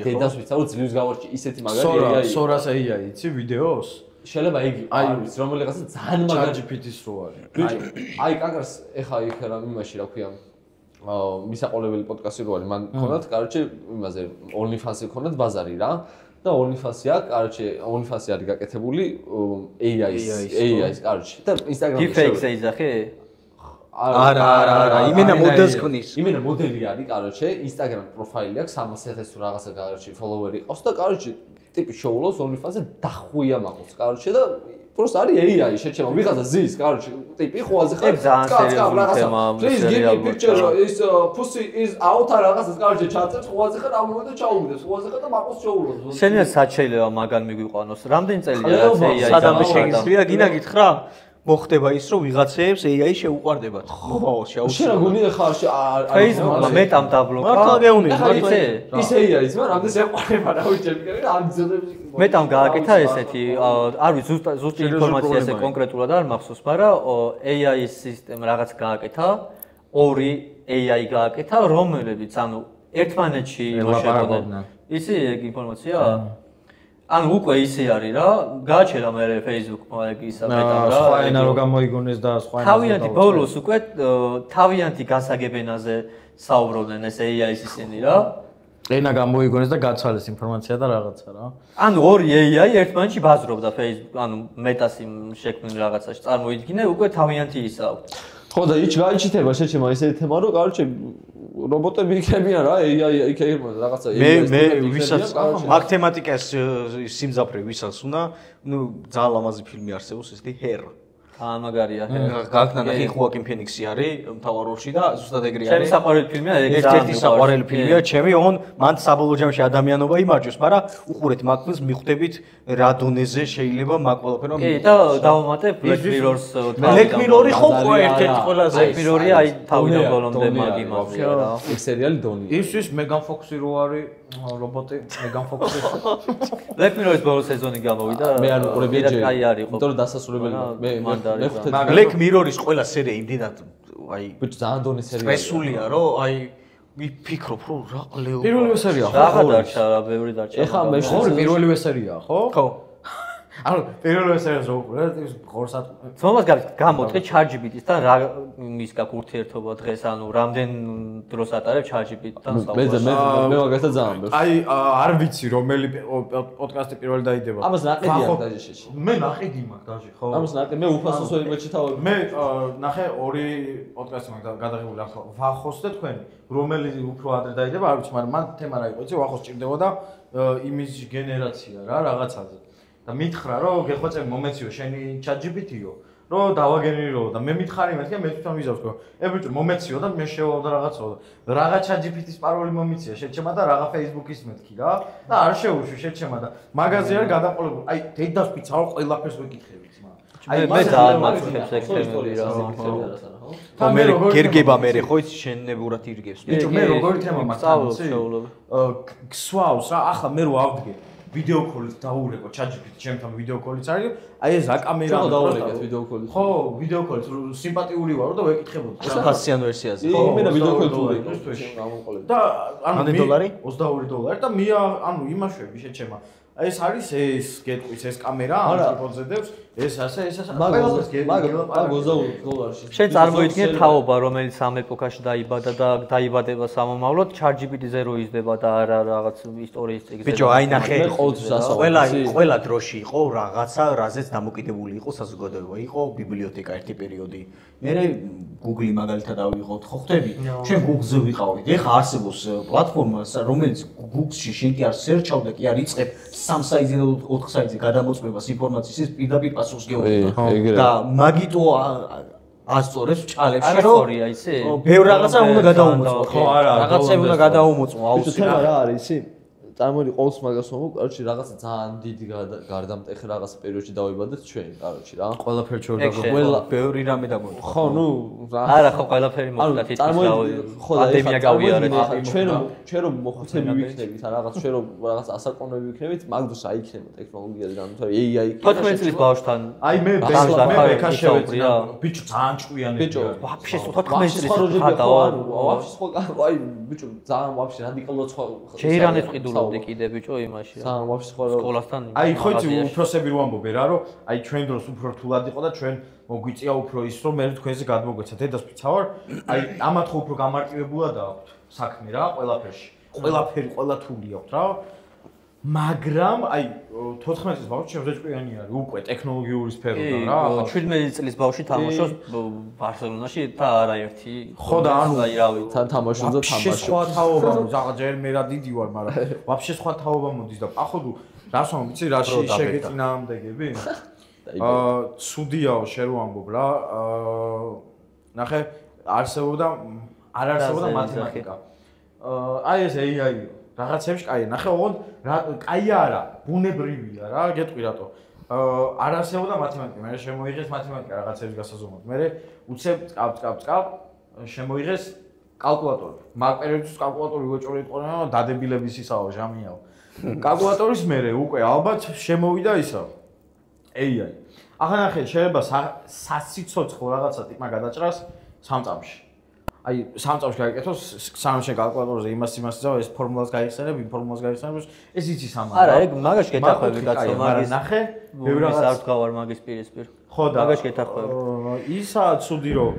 დედას ვიცავ ძლივს გავარჩი ისეთი მაგარი AI სორას AI იცი ვიდეოს შეიძლება იგი აი რომელიღაცა ძალიან მაგარი GPT-ის რო არის აი კაკას ეხა იქ რა იმაში რა ქვია მისაყოლებელი პოდკასტი რო არის მან ხონდათ კაროჩე იმაზე OnlyFans-ი ხონდათ ბაზარი რა და OnlyFans-ია კაროჩე OnlyFans-ი არის გაკეთებული AI-ის კაროჩე და Instagram-ში Deepfake-ზე იძახი არა იმენა მოდელს ქნის იმენა მოდელი არის კაროჩე Instagram პროფაილი აქვს 300,000 რაღაცა კაროჩე ფოლოვერი ყავს და კაროჩე ტიპი შოულობს OnlyFans-ზე დახვია მაყობს კაროჩე და просто არის AI შეჩემა ვიღაცა ზის კაროჩე ტიპი ხოაზე ხარ ძალიან სერიოზული თემა please give me picture is pussy is out რაღაცას კაროჩე ჩაწევს ხოაზე ხარ ამოვიდა ჩაუგდეს ხოაზე ხარ და მაყობს შოულობს შენია შეიძლება მაგან მიგვიყვანოს რამდენი წელია რაც AI სადამე შეგიძლია გინდა გითხრა მოხდება ის რომ ვიღაცეებს AI შეუყვარდებათ. ხო, შეუშვება. შენ გონია ხარ Facebook-მა მეტამ დაბლოკა. მართლა გეუნები, მართლა ის AI-ის მაგრამ რამდენი შეყვარდება რა ვიცი, არ მძებნები. მეტამ გააკეთა ესეთი, არ ვიცი ზუსტი ინფორმაცია ესე კონკრეტულად არ მახსოვს, მაგრამ AI-ის სისტემა რაღაც გააკეთა, ორი AI გააკეთა, რომელებიც ანუ ერთმანეთში იმუშავებდნენ. ისი ეგ ინფორმაციაა? ანუ უკვე ისე არის რა, გააჩერა მე Facebook-მა ეგ ისა მეტამ რა. სხვა ენა რო გამოიგონეს და სხვა ენა. თავიანთი ბოლოს უკვე თავიანთი გასაგებენაზე საუბრობდნენ ეს AI-ის ისინი რა. ენა გამოიგონეს და გაცვალეს ინფორმაცია და რაღაცა რა. ანუ ორი AI ერთმანეთში ბაზრობდა Facebook, ანუ მეტას იმ შექმნილ რაღაცაში წარმოიდგინე, უკვე თავიანთი ისა აქვს. ხო და იქ გაიჩიტება შეჩემა ესეთი თემა, რომ კაროჩე რობოტები იქნებიან რა, AI იქნება რაღაცა. მე ვისაც მათემატიკას სიმძაფრე ვისაც უნდა, ნუ ძალიან ლამაზი ფილმი არსებობს ესეთი Her. მაგარია. გაგნა ნახე ხუაკინ ფენიქსი არის მთავარ როლში და ზუსტად ეგრე არის. ჩემი საყვარელი ფილმია, ერთ-ერთი საყვარელი ფილმია ჩემი, ოღონ მან საბოლოო ჯამში ადამიანობა იმარჯვებს, მაგრამ უყურეთ მაგ ფილმს, მიხვდებით რა დონეზე შეიძლება მაგ ყველაფერმა. კი, და დავამატე Black Mirror-ს. Black Mirror-ი ხო ერთ-ერთი ყველაზე Black Mirror-ია აი თავიდან ბოლომდე მაგი მაგია რა. ეს სერიალი დონია. ისთვის Megan Fox-ი რო არის რობოტი Megan Fox-ი. Black Mirror-ის ბოლო სეზონი გამოვიდა. მე არ უყურებია ჯერ. კაი არის ხო. იმიტომ რომ დასასრულებელი მე Black Mirror-ის ყველა სერია იმდენად აი ბიჭ ძალიან დონის სერიალი. სტრესულია რომ აი ვიფიქრობ რომ რა ყლეო. პირველივე სერია ხო? რა დარჩა რა ბევრი დარჩა. ეხა მე პირველივე სერია ხო? ხო. ანუ პირველივე სერიას რო უყურე, ის ღორსად. თომას გამოთხე ChatGPT-ს და რა მის გაქვს ურთიერთობა დღეს, ანუ რამდენ დროს ატარებ ChatGPT-თან საუბარს. მე მაგასთან ძალიან ბევრს. აი არ ვიცი რომელი პოდკასტი პირველი დაიდება. ამას ნაყედია დაჟეში. მე ნაყედი მაქვს დაჟე, ხო? ამას ნაყედი მე უფასოსო იმედში თავები. მე ნახე ორი პოდკასტი მაქვს გადაღებული ახლა. ვახოს და თქვენ რომელი უფრო ადრე დაიდება, არ ვიცი, მაგრამ მან თემა რა იყო, იცი, ვახოს ჭირდებოდა იმის გენერაცია რა რაღაცაზე. და მითხრა რომ გეხვეწები მომეციო შენი ChatGPT-ო რომ დავაგენერირო და მე მითხარი მეთქე მე თვითონ ვიზავს რომ ებიჭო მომეციო და მე შევალ და რაღაცაო და რაღა ChatGPT-ის პაროლი მომიცია შეჩემა და რაღა Facebook-ის მეთქი რა და არ შეუშვი შეჩემა და მაგაზე არ გადაყოლებული აი დედას პიცაო ყველაფერს ვეკითხებით მა აი მე ძალიან მაქვს ექსპერიმენტი რა ხო მე გერგება მე ხო იცი შენებურად ირგებს ბიჭო მე როგორი თემა მაქვს გსვავს რა ახლა მე რო ავდგე ვიდეო კოლით დაურეკო ChatGPT ჩემთან ვიდეო კოლიც არის აი ეს აკამერა დაურეკეთ ვიდეო კოლით ხო ვიდეო კოლით სიმპათიური ვარო და ვეკითხებოდი $100-იან ვერსიაზე ხო იმენა ვიდეო კოლით ვურეკე გამომყოლები და ანუ $22 $22 და მია ანუ იმაშვები შეჩემა აი ეს არის ეს გეტყვის ეს კამერა ტრიპოდზედებს ეს ასე $22 შენ წარმოიდგინე თაობა რომელიც ამ ეპოქაში დაიბადა და დაიბადება სამომავლოდ ChatGPT-ზე რო იზრდება და არა რაღაც ისტორიის წიგნზე ბიჭო აი ნახე ყველა დროში იყო რაღაცა რაზეც დამოკიდებული იყო საზოგადოება იყო ბიბლიოთეკა ერთი პერიოდი მერე Google-ი მაგალითად ავიღოთ ხო ხდები ჩვენ Google-ზე ვიყავით ეხა არსებობს პლატფორმა რომელიც Google-ში შენ კი არ სერჩავ და კი არ იწყებ 3 საიტზე და 4 საიტზე გადამოწმებას ინფორმაციის პირდაპირ პასუხს გეუბნები და მაგიტო ასწორებს ჭალებში რომ არასწორია ისე ბევრ რაღაცა უნდა გადაუმოწმო ხო არა რაღაცები უნდა გადაუმოწმო აუცილებლად რა არის ისი წარმოიდგინე ყოველს მაგას ვამბობ, კაროჩი რაღაცა ძალიან დიდი გარდამტეხი რაღაცა პერიოდში დავიბადეთ ჩვენ, კაროჩი რა. ყველაფერი ჩვენ ყველა ბევრი რამე დაგვიწყო. ხო, ნუ რა. არა, ხო, ყველაფერი მოხდა თითქოს პანდემია გავიარეთ. ჩვენ რომ მოხუცები ვიქნებით, რაღაც ჩვენ რომ რაღაც ასაკონები ვიქნებით, მაგ დროს აი იქნება ტექნოლოგიაზე და თორე AI 14 წლის ბავშვთან. აი მე ბექას შევეცი. ბიჭო ძალიან ჭკვიანი. ბიჭო, ვაფშე 14 წლის ხადაო. ვაფშე სხვა აი ბიჭო ძალიან ვაფშე რადიკალურად სხვა. ჯეირანებს ყიდულობდი კიდე ბიჭო იმაში. ძალიან ვაფშე სხვა სკოლასთან. აი ხო იცი უფროსები რო ამბობე რა რომ აი ჩვენ დროს უფრო რთულად იყო და ჩვენ მოგვიწია უფრო ის რომ მე თქვენზე გადმოგვეცა დედას ფიცავარ აი ამათ ხო უფრო გამარტივებულად აქვთ საქმე რა ყველაფერში ყველაფერი ყველა თული აქვთ რა მაგრამ აი 14 წლის ბავშვი ჩემზე ჭკვიანი არის უკვე ტექნოლოგიური სფეროდან რა 17 წლის ბავშვი თამაშობს ბარსელონაში და არაერთი ხო და ანუ აი რავი თან თამაშობს და თამაშობს სხვა თაობა ზაღა ჯერ მე რა დიდი ვარ მაგრამ ვაფშე სხვა თაობა მოდის და ახოდუ რას ვამბობ იცი რაში შეგეწინააღმდეგები ცუდიაო შენ რო ამბობ რა ნახე არსებობდა არ არსებობდა მათემატიკა აი ეს AI რაღაცებში კაია ნახე ოღონდ კაია არა ბუნებრივია რა გეტყვი რატო არ არსებობდა მათემატიკა მე შემოიღეს მათემატიკა რაღაცების გასაზომად მე უცებ წკავ შემოიღეს კალკულატორი მაგ პერიოდში კალკულატორი უეჭორი იყო დადებილების ისაო ჟამიაო კალკულატორის მე უკვე ალბათ შემოვიდა ისა AI ახლა ნახე შეიძლება სასიცოცხლო რაღაცა ტიპმა გადაჭრას 3 წამში აი 3 წამში გაიგეთოს სანამ შენ კალკულატორზე იმას ძავა ეს ფორმულას გაიხსენებ იმ ფორმულას გაიხსენებ ეს იცი სამა არა ეგ მაგაში გეთახვები კაცო მაგის ნახე ბევრი რაღაც არ ვდგავარ მაგის პირისპირ ხო და მაგაში გეთახვები ისაა ცუდი რომ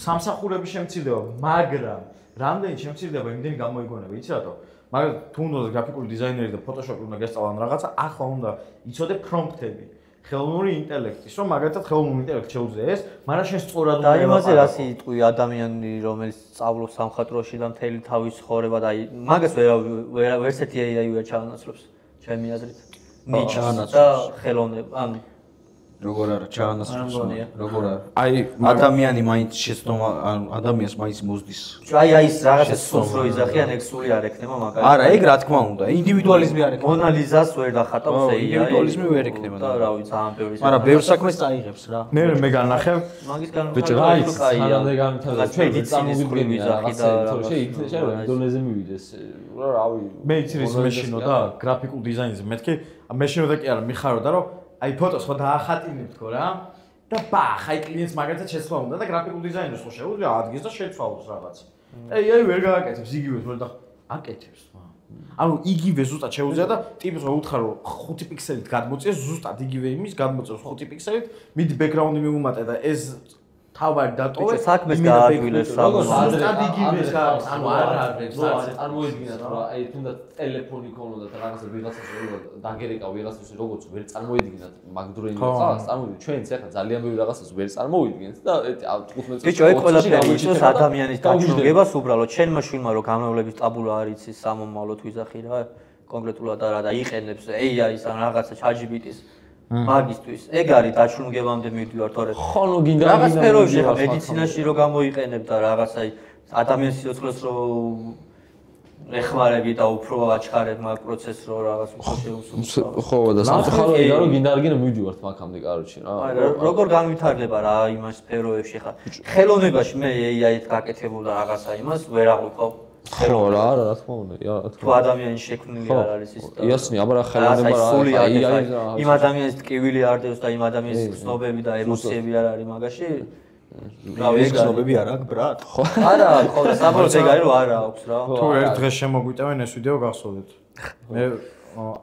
სამსახურები შემცირდება მაგრამ რამდენი შემცირდება იმდენი გამოიგონება, იცი რატო? მაგრამ თუ უნდა გრაფიკული დიზაინერი და ფოტოშოპი უნდა გესწავლან რაღაცა, ახლა უნდა იცოდე პრომპტები. ხელოვნური ინტელექტის, რომ მაგალითად ხელოვნური ინტელექტი შეუძლია ეს, მაგრამ შენ სწორად უნდა და იმაზე რა სიტყვი ადამიანი რომელიც სწავლობს სამხატვროში და მთელი თავის ცხოვრება და აი მაგას ვერსეთი AI ვერ ჩაანაცვლებს ჩემი აზრით. ნიჩანაც და ხელოვნება, ანუ როგორ არა ჩაანაცვლებს, როგორ არა. აი ადამიანი მაინც შეცდომა, ანუ ადამიანს მაინც მოზდის. აი ის რაღაცა სულს რო იზახიან, ეგ სული არ ექნება მაგალითად. არა, ეგ რა თქმა უნდა, ინდივიდუალიზმი არ ექნება. მონალიზას ვერ დახატავს AI. ინდივიდუალიზმი ვერ ექნება. და რა ვიცი, ძალიან ბევრი. მაგრამ ბევრ საქმეს წაიღებს რა. მე განახე მაგის განმარტება ბიჭო, აი, სანამდე განვითარდა ჩვენ წარმოვიდგენია რაღაცა, თორე შენ რა ინდონეზიაზე მივიდეს. რავი, მე იცი რის მეშინო და გრაფიკულ დიზაინზე მეთქი, მეშინო და კი არა მიხარო და რომ აი ფოტოს ხო დაახატინებ თქო რა და ბახ აი კლიენტს მაგალითად შეცვლა უნდა და გრაფიკულ დიზაინერს ხო შეუძლია ადგეს და შეცვალოს რაღაც. აი ვერ გააკეთებს იგივეს ვერ და აკეთებს. ანუ იგივე ზუსტად შეუძლია და ტიპს რო უთხრა რომ 5 პიქსელით გადმოწიეს ზუსტად იგივე იმის გადმოწევს 5 პიქსელით მიდი ბექგრაუნდი მივუმატე და ეს თავად დატოვე საქმეს გააგვილეს ზუსტად იგივე ანუ არა წარმოედგინათ რომ აი თუნდაც ტელეფონი ქონოდათ რაღაცა ვიღაცას დაგერეკა ვიღაცას როგორც ვერ წარმოედგინათ მაგდროინი ხალხს წარმოიდგინეთ ჩვენც ახლა ძალიან ბევრი რაღაცას ვერ წარმოვიდგენთ და 15 წელს ბიჭო ეგ ყველაფერი იცის ადამიანის დაჩრდილებას უბრალოდ შენმა შვილმა რომ გამრავლების ტაბულა არ იცის სამომავლოდ ვიზახი რა კონკრეტულად არა და იყენებს AI-ს ან რაღაცა ChatGPT-ს მაგისტვის ეგ არის დაჩრდილებამდე მივდივარ თორე ხოლო გინდა რაღაც სფეროებში ხა მედიცინაში რო გამოიყენებ და რაღაცა ადამიანის სიცოცხლეს რო ეხმარები და უფრო აჩქარებ მაგ პროცესს რო რაღაც უფრო შეუსრულო ხო და სამწუხაროა რომ გინდა არ გინდა მივდივართ მაგამდე კაროჩი რა როგორ განვითარდება რა იმას სფეროებში ხა ხელოვნებაში მე AI-ით გაკეთებულ და რაღაცა იმას ვერ აღვიქვავ ხო რა რა თქმა უნდა რა თუ ადამიანის შექმნილი არ არის ის და იასნი აბა რა ხელოვნება რა იმ ადამიანის ტკივილი არ დევს და იმ ადამიანის ცნობები და ემოციები არ არის მაგაში რა ეს ცნობები არ აქვს ბრატ ხო არა ხო და საბოლოოდ ეგ არის რომ არა აქვს რა თუ ერთ დღეს შემოგვიტევენ ეს ვიდეო გახსოვდეთ მე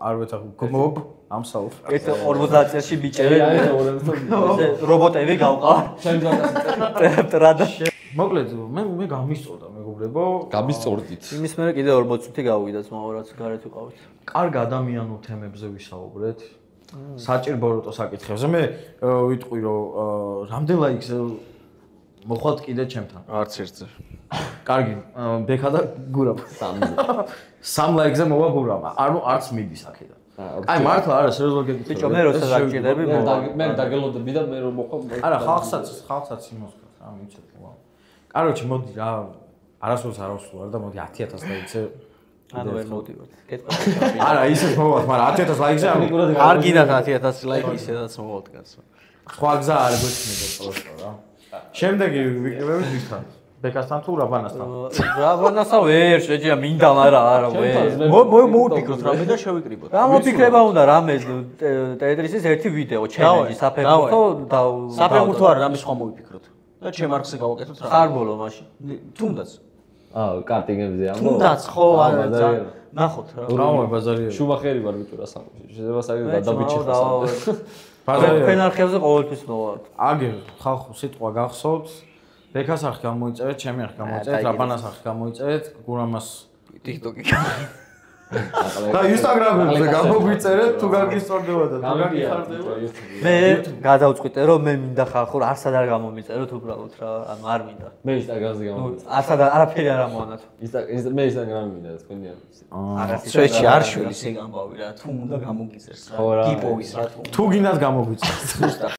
არ ვეთახო მოგ ამსაუბრ ეს 50 წელში ბიჭები რობოტები გავყავ შენ ტრადა მოკლედ მე გამისწორდა მეგობრებო გამისწორდით იმის მერე კიდე 40 წუთი გავუვიდა ძმაურაც გარეთ ვიყავით კარგ ადამიანურ თემებზე ვისაუბრეთ საჭირო როტო საკითხებზე მე ვიტყვი რომ რამდენ ლაიქს მოხვალთ კიდე ჩემთან არც ერთზე კარგი ბექა და გურამ 3 ლაიქზე მოვა გურამ ანუ არც მიდის აქედან აი მართლა არა სერიოზულად გეკითხე ბიჭო მე როცა დაგჭირდები მე დაგელოდები და მე რომ მოხვალ არა ხალხსაც იმოსქავს რა მიცეთ კაროჩი მოდი რა არასოდეს არ ავსულარ და მოდი 10000 ლაიქზე ანუ ვერ მოვდივართ კეთება არა ისეთ მოვათ მაგრამ 10000 ლაიქზე არ გინდათ 10000 ლაიქი ისედაც მოვოთ კაცო სხვა გზა არ გვეცნიდა პროსტო რა შემდეგი ვიკრიბებით ვისთან ბეკასთან თუ რაბანასთან რაბანასა ვერ შეჭია მინდა მაგრამ არა ვერ მოვიფიქროთ რამე და შევიკრიბოთ რა მოფიქრება უნდა რამე ტეტრისის ერთი ვიდეო ჩელენჯი საფეხბურთო და საფეხბურთო არ რამე სხვა მოვიფიქროთ და ჩემ არხზე გავაკეთოთ რა ხარბოლო მაშინ თუნდაც კარტინგებზე ამბობ თუნდაც ხო არა ნახოთ რა რამა ბაზარია შუმახერი ვარ ბიჭო რა სამში შეიძლება საერთოდ გადაბიჭირდეს ბაზარია ფენარხებზე ყოველთვის მოვალ აგერ ხალხო სიტყვა გახსოვთ ბეკას არხი გამოიწერეთ ჩემი არხი გამოიწერეთ რაბანას არხი გამოიწერეთ გურამას TikTok-ი და Instagram-ზე გამოგვიწერეთ თუ გაგისწორდება და თუ გაგიხარდება მე გადავწყვიტე რომ მე მინდა ხალხო არსად არ გამომიწეროთ უბრალოდ რა ანუ არ მინდა მე Instagram-ზე გამომიწერე არსად არაფერი არ ამოანათ მე Instagram-ი მინდა თქვენი არა სვეჩი არ შვილის ეგ ამბავი რა თუ უნდა გამოგიწერს რა გიპოვის რა თუ გინდათ გამოგვიწერეთ